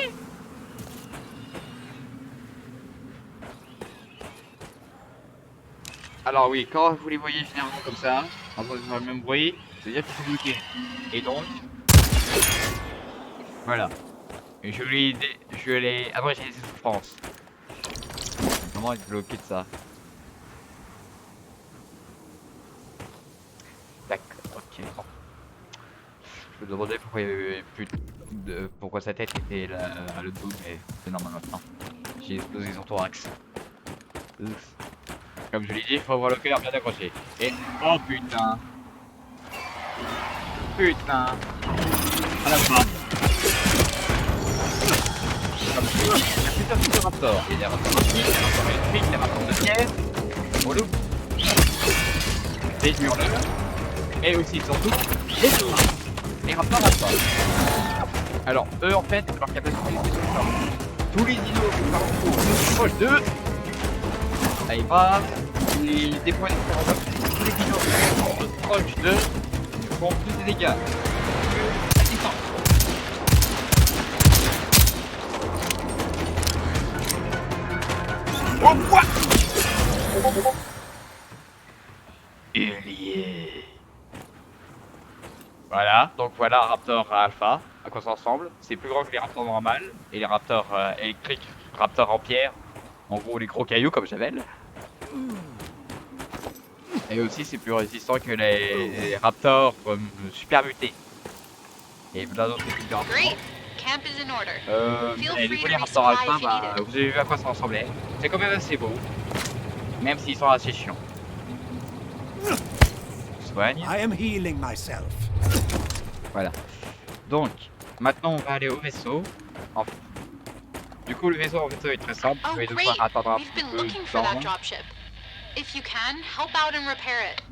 Alors oui, quand vous les voyez généralement comme ça, en faisant le même bruit, c'est-à-dire qu'ils sont bloqués. Et donc, voilà. Et je les abrégé les souffrances. Comment être bloqué de ça? D'accord, ok. Bon. Je me demandais pourquoi il y avait plus de... pourquoi sa tête était là, à l'autre bout, mais c'est normal maintenant. J'ai explosé son thorax. Ouf. Comme je l'ai dit, il faut avoir le cœur bien accroché. Et... oh putain. Putain. À la fin. Comme je l'ai dit, il y a plusieurs types de raptors. Il y a des raptors optiques, des raptors électriques, des raptors de pierre. On l'oublie. Des hurleurs. Et aussi, surtout, des humains. Les raptors à sol. Alors, eux, en fait, leur capacité est sur le sol. Tous les dinos qui sont proches d'eux, ça y va. Des points d'expérience, tous les dinos qui sont proches d'eux font plus de dégâts. La distance. Oh, quoi? Voilà, donc voilà un raptor alpha, à quoi ça ressemble. C'est plus grand que les raptors normales, et les raptors électriques, raptors en pierre, en gros les gros cailloux comme j'appelle. Et aussi c'est plus résistant que les raptors super mutés. Et plein d'autres types de raptors. Great. Camp is in order. Feel Et free du coup to les raptors resupply alpha, if you need bah, it. vous avez vu à quoi ça ressemblait. C'est quand même assez beau, même s'ils sont assez chiants. Soigne. I am healing myself. Voilà. Donc, maintenant on va aller au vaisseau. Du coup, le vaisseau en fait est très simple. Oh, Vous allez great. devoir attendre un We've been peu looking de for that temps. dropship. If you can, help out and repair it.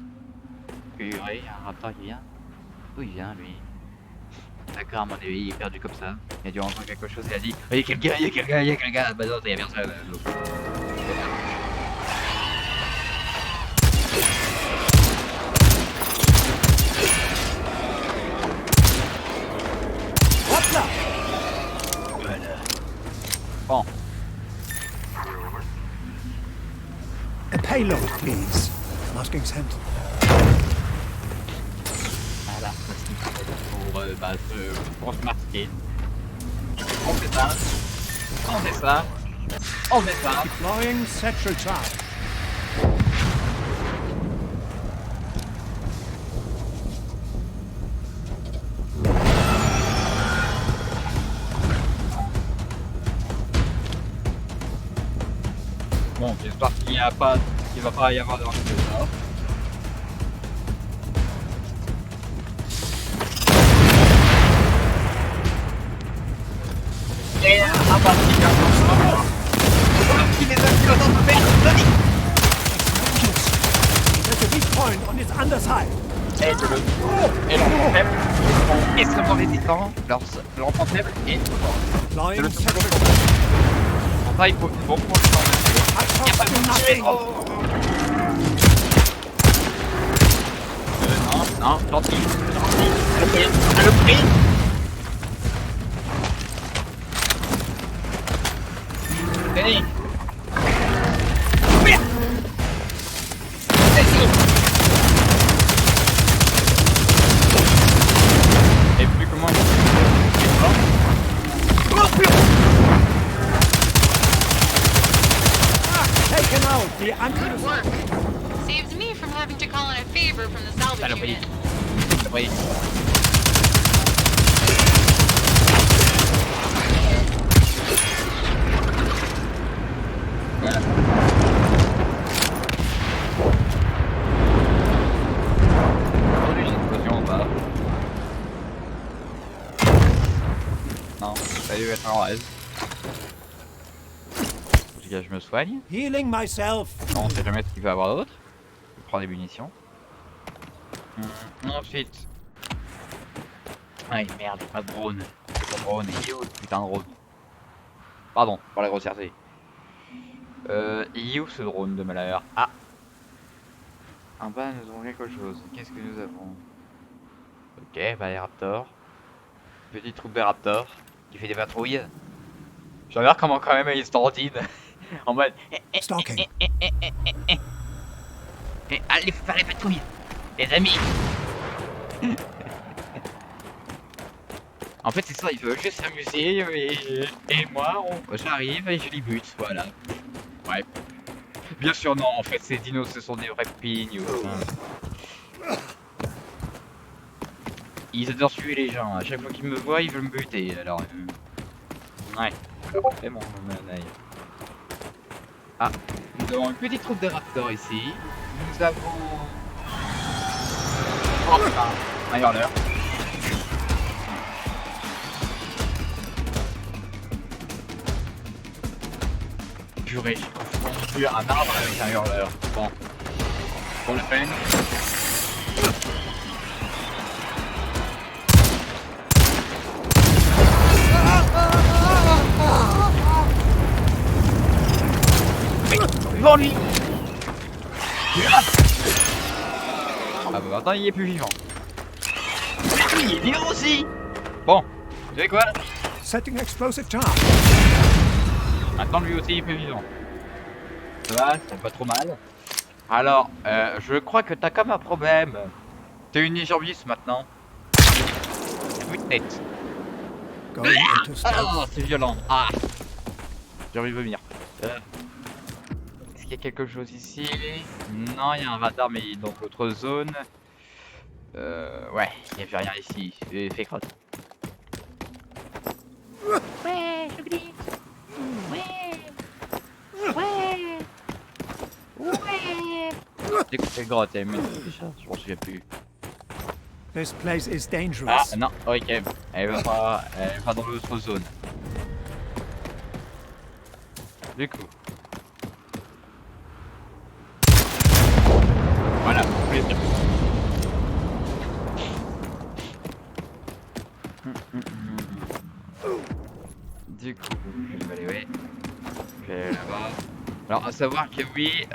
Purée, un raptor qui vient. D'où il vient lui? D'accord, à mon avis, il est perdu comme ça. Il a dû entendre quelque chose, il a dit il y a quelqu'un, il y a quelqu'un, il y a quelqu'un. Bah non, il y a personne. What's up? Bon, A payload, please. Masking sent. voilà. Pour se masquer. On fait ça. On fait ça. On fait ça. Deploying set recharge. Bon, j'espère qu'il va pas y avoir de ça. Et un parti qui les a pilotés de faire There's a weak point on its underside. et l'enfant faible sont extrêmement résistants. L'enfant faible est trop fort. Deploying le set second recharge. En taille, il faut bon pour le temps. I Y a pas trust de in nothing. Non, gentil. Le prix. Tenez. Merde. Et puis comment Taken out the Good anti. work. Saves me from having to call in a favor from the salvage Saloperie. unit. Oui. Voilà. Aujourd'hui, j'ai une potion ou pas? Non, ça dû être en rêve. En tout cas, je me soigne. Healing myself. On sait jamais ce qu'il va y avoir d'autre. Je prends des munitions. Ensuite. Aïe merde, pas de drone. Pas de drone, il est où ce putain de drone? Pardon, pour la grossièreté. Il est où ce drone de malheur? Ah! En bas, nous avons quelque chose. Qu'est-ce que nous avons? Ok, bah les raptors. Petite troupe de raptors qui fait des patrouilles. J'adore comment quand même ils standine en mode. Stalking. Et allez faire les patrouilles, les amis. En fait, c'est ça, il veut juste s'amuser et moi, j'arrive et je les bute, voilà. Ouais. Bien sûr, non, en fait, ces dinos, ce sont des vrais pignes. Ils adorent tuer les gens. À chaque fois qu'ils me voient, ils veulent me buter. Alors, ouais. Alors, fais mon œil. Ah, nous avons une petite troupe de raptors ici. Nous avons. Oh putain, un hurleur. Purée, j'ai confondu un arbre avec un hurleur. Bon, pour la peine. Vivant lui. Ah bah maintenant il est plus vivant. Mais lui il est vivant aussi. Bon, vous savez quoi? Setting explosive charge. Maintenant lui aussi il est plus vivant. Ça va, c'est pas trop mal. Alors, je crois que t'as comme un problème. T'es une Nigerbis maintenant. Oui, tête. Going into stealth. Ah, c'est violent. Ah, j'ai envie de vomir. Est-ce qu'il y a quelque chose ici? Non, il y a un radar, mais il est dans l'autre zone. Ouais, il n'y avait rien ici. Fais crotte. Ouais, je glisse. Ouais. Ouais. Ouais. C'est quoi cette grotte? Elle déjà, je m'en souviens plus. This place is Ah, dangerous. non, ok. Elle va pas dans l'autre zone. Du coup. Voilà, vous voulez dire. Du coup, je vais aller, ouais. Je vais aller là-bas. Alors, à savoir que oui,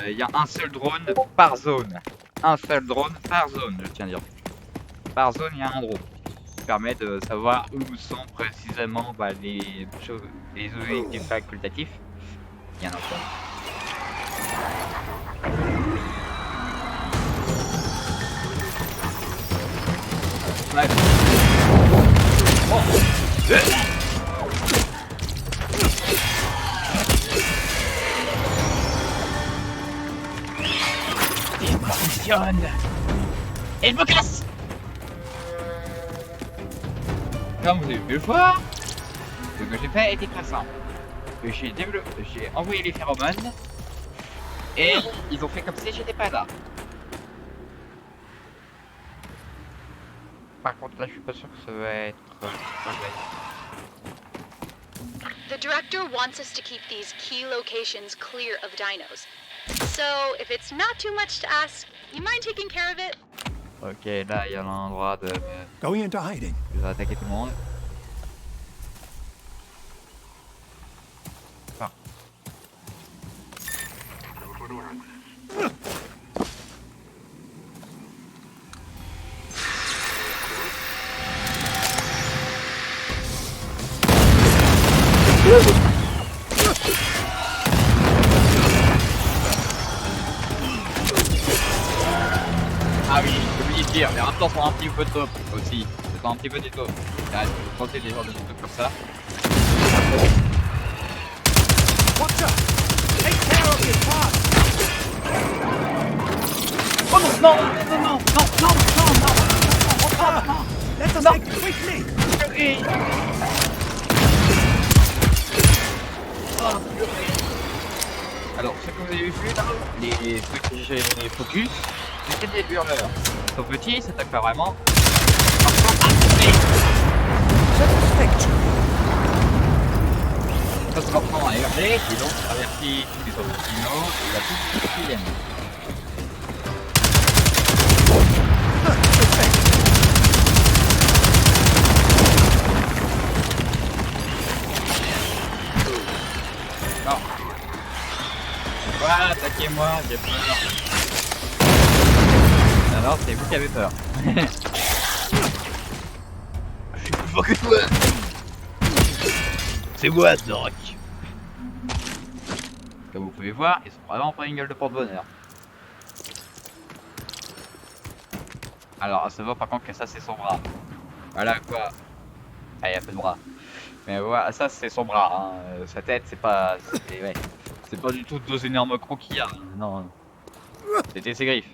il y a un seul drone par zone. Un seul drone par zone, je tiens à dire. Par zone, il y a un drone. Qui permet de savoir où sont précisément les objectifs facultatifs. Il y en a pas. Ouais. Oh. Il fonctionne. Et il me casse. Comme vous avez pu le voir, ce que j'ai fait était très simple. J'ai envoyé les phéromones et ils ont fait comme si j'étais pas là. Par contre là je suis pas sûr que ça va être... The director wants us to keep these key locations clear of dinos. So, if it's not too much to ask, you mind taking care of it? Ok, là il y a l'endroit de... Going into hiding. Je vais attaquer tout le monde. Ah. Ah oui, j'ai oublié de dire, les raptors sont un petit peu top aussi. Ils sont un petit peu des top. Là, je peux penser des genres de trucs comme ça. Watch out! Take care of your part! Oh non, non, non, non, non, non, non, non, non, Let us No. act quickly! purée. Oh, purée. Alors, ce que vous avez vu là, les trucs que j'ai focus, c'était des hurleurs. Ils sont petits, ils s'attaquent pas vraiment. Satisfactory. Ça se leur prend à hurler, et donc traverser tous les autres dinos, et la toute qui viennent. Non. Voilà, attaquez-moi, j'ai peur. Alors, c'est vous qui avez peur. Je suis plus fort que toi. C'est moi, Doc. Comme vous pouvez voir, ils sont vraiment pas une gueule de porte-bonheur. Alors, ça voit par contre que ça c'est son bras. Voilà quoi. Ah, il y a peu de bras. Mais voilà, ça c'est son bras. Hein. Sa tête, c'est pas. Ouais. C'est pas du tout deux énormes croquillards. Non. C'était ses griffes.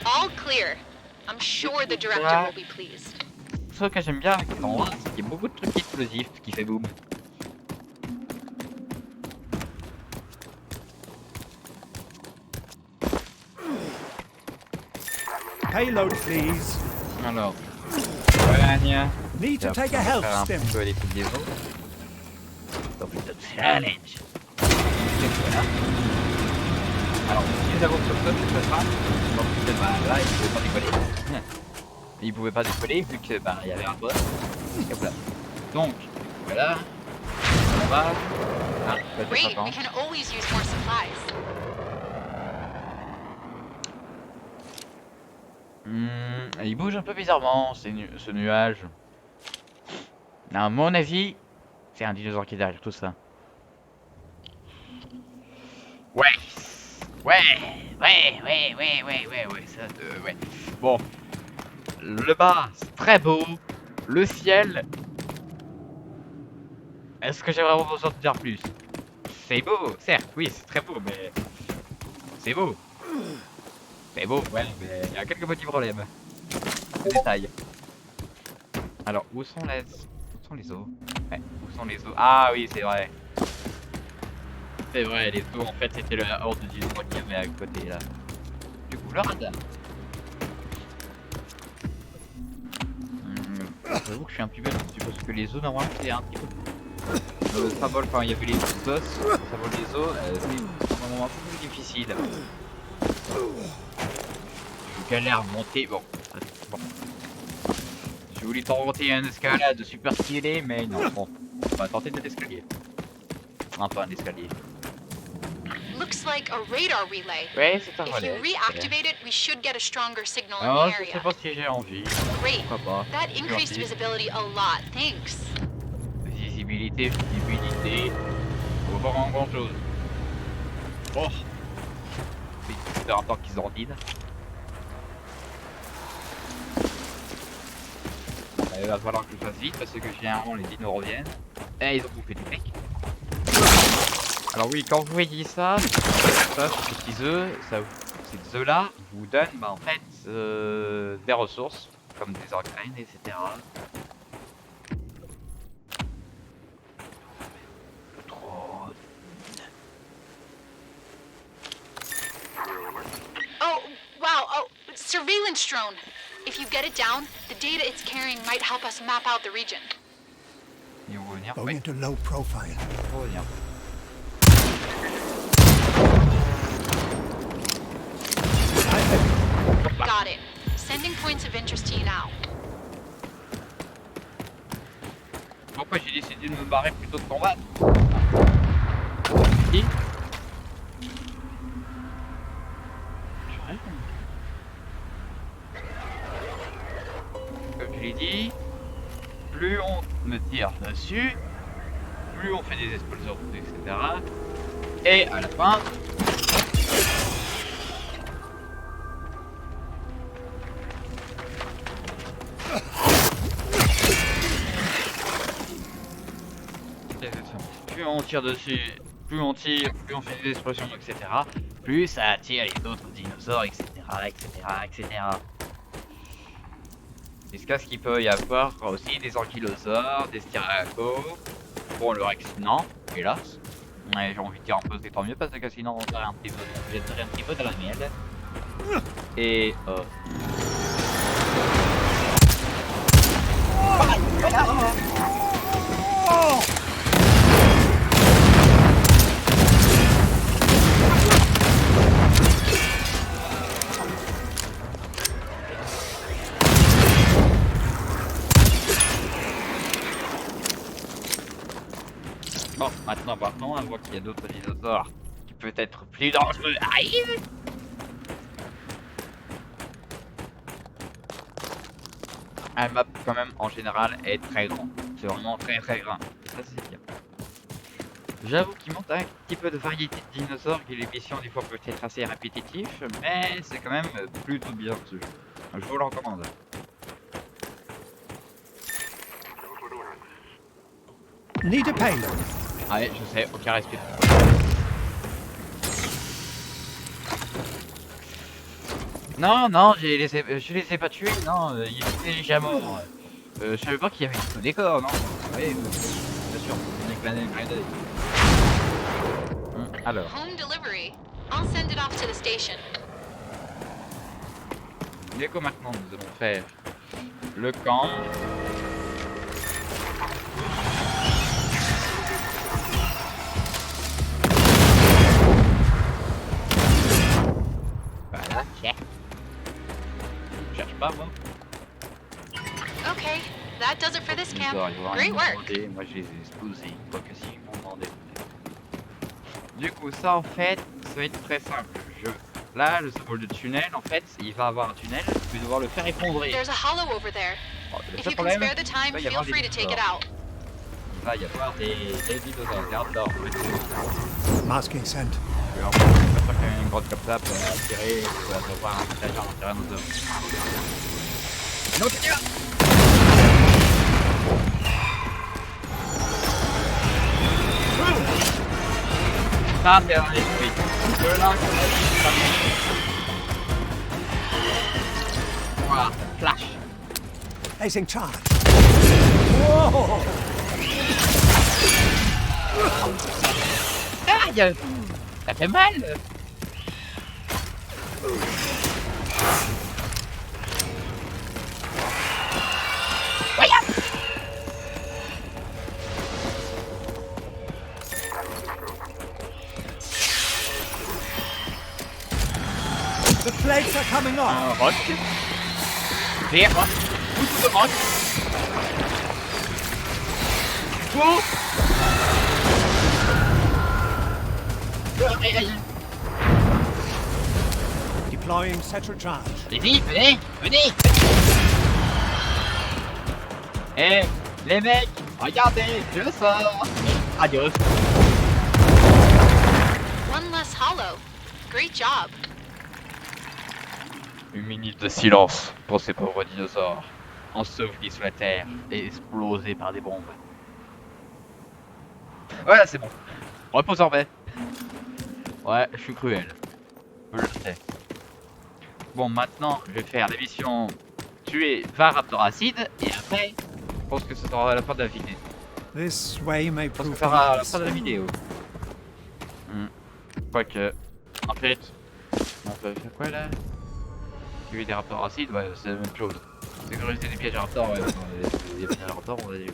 All clear. I'm sure the director will be pleased. Ce que j'aime bien avec cet endroit, c'est qu'il y a beaucoup de trucs explosifs qui fait boum. Payload, please. Alors, Voilà. Need to take a Faire health un stim. petit peu les trucs des autres. Donc le challenge. Et voilà. Alors, si nous avons sur ça, c'est pas grave. Donc là, il pouvait pas décoller. Il pouvait pas décoller vu que il y avait un boss. Et voilà. Donc, voilà. On va. Ah, peut-être Great, attends. we can always use more supplies. Il bouge un peu bizarrement, ce nuage. À mon avis, c'est un dinosaure qui est derrière tout ça. Ouais, ça, ouais. Bon, le bas, c'est très beau. Le ciel. Est-ce que j'ai vraiment besoin de dire plus? C'est beau, certes, oui, c'est très beau, mais c'est beau. C'est beau, ouais, mais il y a quelques petits problèmes. De détails. Alors, où sont les os? Ouais, où sont les os? Ah oui, c'est vrai. C'est vrai, les os, en fait, c'était la horde du droit qu'il y avait à côté, là. Du coup, le radar. J'avoue que je suis un peu bête dessus, parce que les os, normalement, c'est un petit peu... Le symbole, quand il y avait les os, le symbole des os, c'est un moment un peu plus difficile. Je galère à monter, bon. J'ai voulu tenter une escalade super stylée, mais non, bon. On va tenter de l'escalier. Enfin, un escalier. Looks like a radar relay. Ouais, c'est un If you relais. reactivate it, we should get a stronger signal in Alors, the je sais area. pas si j'ai envie. Great. Pourquoi pas. That increased visibility a lot. Thanks. Visibilité. On va voir grand chose. Oh. C'est un temps qu'ils ordinent. Il va falloir que je fasse vite parce que généralement les dinos reviennent. Et ils ont bouffé des mecs. Alors oui, quand vous voyez ça, ces petits œufs, ces œufs là vous donnent en fait des ressources comme des organes, etc. Oh, wow. Oh, surveillance drone. If you get it down, the data it's carrying might help us map out the region. Ils vont revenir. Going Oui, into low profile. ils vont revenir. Got it. Sending points of interest to you now. Pourquoi j'ai décidé de me barrer plutôt de combattre? Si. Comme je l'ai dit, plus on me tire dessus, plus on fait des explosions, etc. Et à la fin, plus on tire dessus, plus on tire, plus on fait des explosions, etc. Plus ça attire les autres dinosaures, etc. Jusqu'à ce qu'il peut y avoir aussi des ankylosaures, des styracosaures. Bon, le Rex, non, hélas. Ouais, j'ai envie de dire un peu, c'est tant mieux parce que sinon on serait un petit peu dans la merde. Et bon, maintenant partons, on voit qu'il y a d'autres dinosaures qui peuvent être plus dangereux. Arrive. Un map quand même en général est très grand. C'est vraiment très grand. Ça c'est bien. J'avoue qu'il monte un petit peu de variété de dinosaures et les missions des fois peuvent être assez répétitifs, mais c'est quand même plutôt bien ce jeu. Donc, je vous le recommande. Need a payload. Ouais, je sais, aucun respect. Non, non, je les ai pas tués, non, ils étaient déjà morts. Je savais pas qu'il y avait tout décor, non. Oui, bien sûr, alors, Home delivery. I'll send it off to the station. dès que maintenant nous allons faire le camp. Voilà, check. Je cherche pas, moi. Okay, that does it for this camp. Ils vont Great rien work. demander, moi je les ai explosés, quoique si, ils m'ont demandé. Du coup, ça en fait, ça va être très simple. Là, le symbole de tunnel, en fait, il va avoir un tunnel, je vais devoir le faire effondrer. There's a hollow over there. Bon, le If seul you can problème, spare the time, il va y feel avoir des free to take it dinosaures. out. Il va y avoir des dinosaures, des raptors. Masking sent. Je vais envoyer qu'il y a une grotte comme ça pour attirer, pour avoir un petit agent en terrain Non, tu ça, c'est un esprit. Ceux-là, voilà, flash. Placing charge. Aïe! Ça fait mal! The plates are coming off. Un rock. Des rocs. Beaucoup de rocs. Tout! Deploying central charge. Allez-y, venez, venez! Eh, les mecs, regardez, je sors! Adios! One less hollow. Great job. Une minute de silence pour ces pauvres dinosaures, ensevelis sous la terre et explosés par des bombes. Voilà, c'est bon. Repose en paix. Ouais, je suis cruel. Je le sais. Bon, maintenant, je vais faire la mission tuer 20 raptors acides et après, je pense que ce sera la fin de la vidéo. This way may Je pense que prove ce sera la dangerous. fin de la vidéo. Quoique, en fait, on peut faire quoi là? Tuer des raptors acides, ouais, c'est la même chose. Sécuriser des pièges à raptors, ouais, des pièges à raptors, on va dire.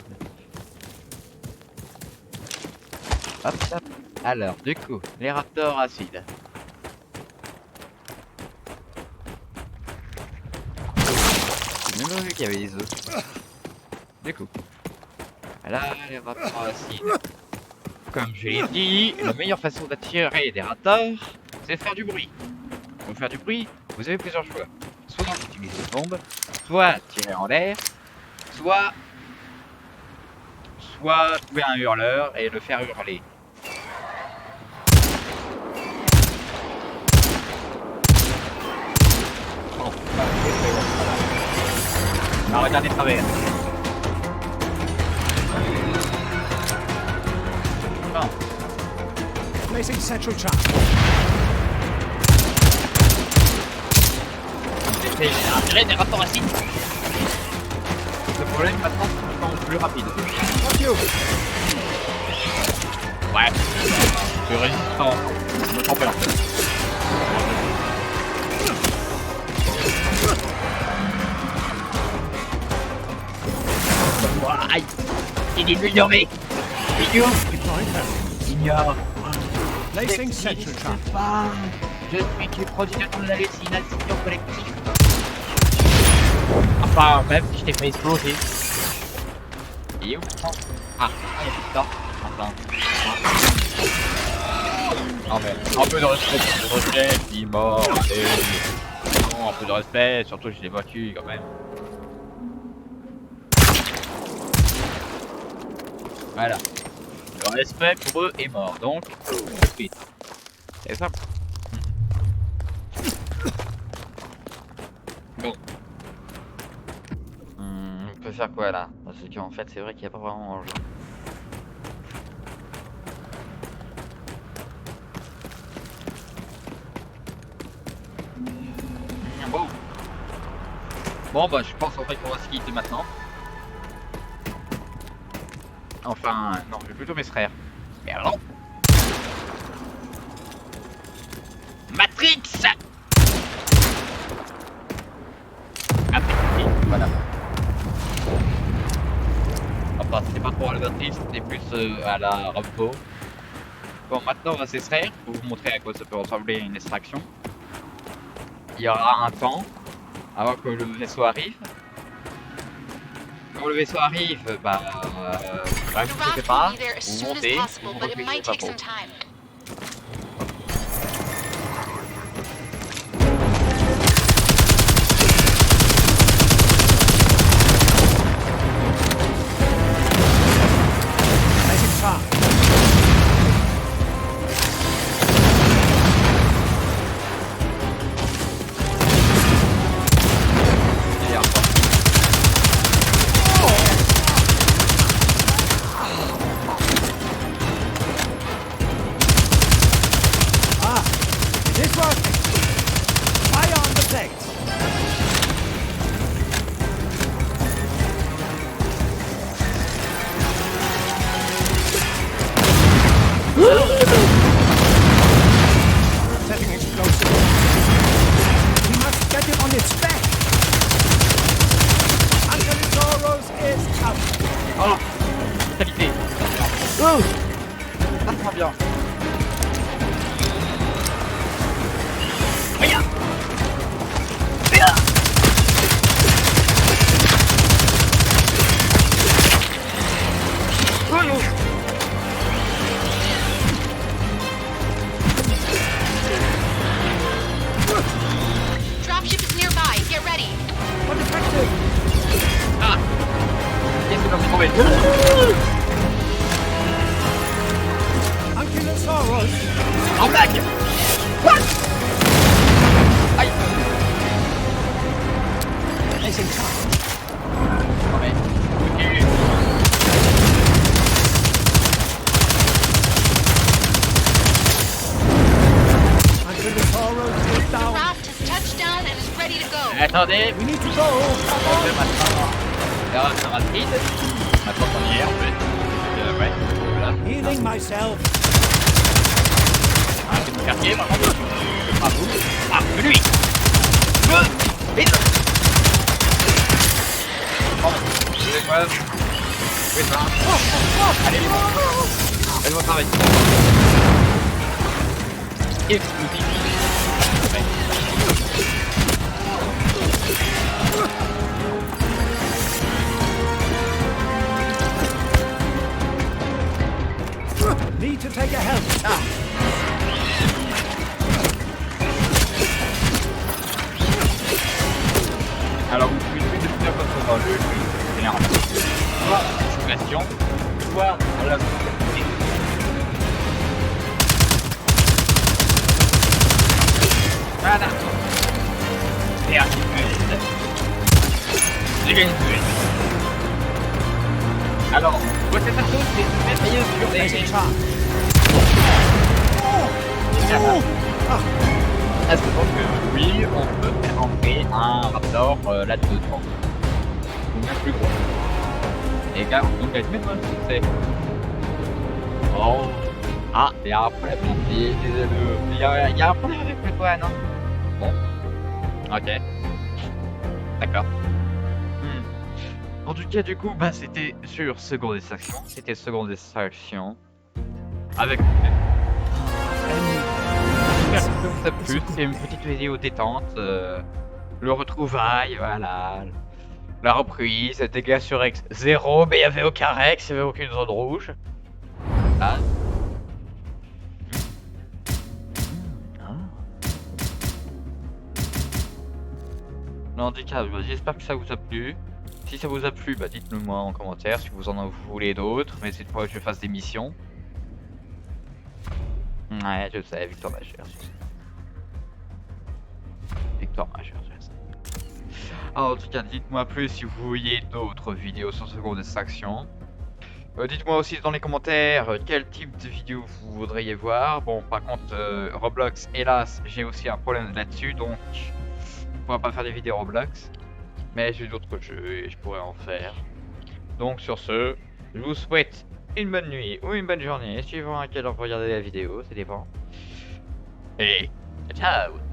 Hop, hop. Alors, du coup, les raptors acides. J'ai même pas vu qu'il y avait des œufs. Du coup. Là, les raptors acides. Comme je l'ai dit, la meilleure façon d'attirer des raptors, c'est de faire du bruit. Pour faire du bruit, vous avez plusieurs choix. Soit utiliser des bombes, soit tirer en l'air, soit trouver un hurleur et le faire hurler. Bon, on va regarder travers. Bon. Placing central charge. J'ai attiré des raptors acides. Le problème maintenant, c'est qu'on est plus rapide. Got you. Ouais. Plus résistant. Je me trompe pas. Aïe. Il est ignoré. Ignore. Deploying help. Ignore. Placing central charge. Pas. Je suis que producteur de l'hallucination collective. Enfin, même si je t'ai fait exploser. Il est où pourtant? Ah, il y a plus de temps. Enfin. Non mais, un peu de respect, il est mort. Non, un peu de respect, surtout je l'ai battu quand même. Voilà. Le respect pour eux est mort, donc oui. C'est ça. Bon. On peut faire quoi là? Parce qu'en fait c'est vrai qu'il n'y a pas vraiment en jeu. Bon. Bon bah je pense en fait qu'on va se quitter maintenant. Enfin non, je vais plutôt m'extraire. Mais alors Matrix. Matrix, voilà. Enfin c'était pas trop à la Matrix, c'était plus à la Rambo. Bon maintenant on va s'extraire pour vous montrer à quoi ça peut ressembler une extraction. Il y aura un temps avant que le vaisseau arrive. Quand le vaisseau arrive, bah The vous ne raft savez pas, will be there as vous soon as montez, possible, vous but it reculez might pas take trop. some time. Making fast. Et encore. It is working. Fire on the plates. Setting explosive. We must get it on its back. Uncle Soros is out. Oh, fatalité. Oh, ça sent bien. Regarde. Regarde. Oh, oh. Dropship is nearby. Get ready. What effective? Ah, qu'est-ce que j'en ai trouvé? Uncle Soros. En blague. What? Aïe. Placing charge. Non mais, ok. Uncle Soros is The down. raft has touched down and is ready to go. Attendez, We need to go. on fait maintenant la rapide. Maintenant qu'on y est en fait. Ouais, voilà. Healing myself. Ah, c'est mon quartier maintenant. Ah vous. Ah, lui. Vite. Bon, je vais quoi? Oui, ça. Allez, faites-moi travail. Explosif. Ouais. Need to take a help. Alors vous pouvez jouer de plusieurs façons dans le jeu, généralement. Soit en simulation, soit en la simulation. Voilà. Et un petit peu. J'ai gagné plus. Alors, votre perso, c'est merveilleux sur des... Placing charge. À ce moment que oui, on peut faire entrer un Raptor là-dedans. Ou même plus gros. Et gars, on gagne même un succès. Oh. Ah, il y a un problème. Il y a un problème avec le toit, non? Bon. Ok. D'accord. En tout cas, du coup, bah c'était sur seconde extraction. C'était seconde extraction. Avec... J'espère que ça vous a plu, c'est une petite vidéo détente, le retrouvaille, voilà, la reprise, dégâts sur Rex 0, mais il n'y avait aucun Rex, il n'y avait aucune zone rouge. Voilà. Non, en tout cas, j'espère que ça vous a plu. Si ça vous a plu, bah dites-le moi en commentaire si vous en voulez d'autres, mais cette fois que je fasse des missions. Ouais, je sais, victoire majeure. Victoire majeure, je sais. Alors, en tout cas, dites-moi plus si vous voyez d'autres vidéos sur Seconde Extraction. Dites-moi aussi dans les commentaires quel type de vidéo vous voudriez voir. Bon, par contre, Roblox, hélas, j'ai aussi un problème là-dessus, donc je pourrais pas faire des vidéos Roblox. Mais j'ai d'autres jeux et je pourrais en faire. Donc sur ce, je vous souhaite une bonne nuit ou une bonne journée, suivant à quelle heure vous regardez la vidéo, ça dépend. Et ciao!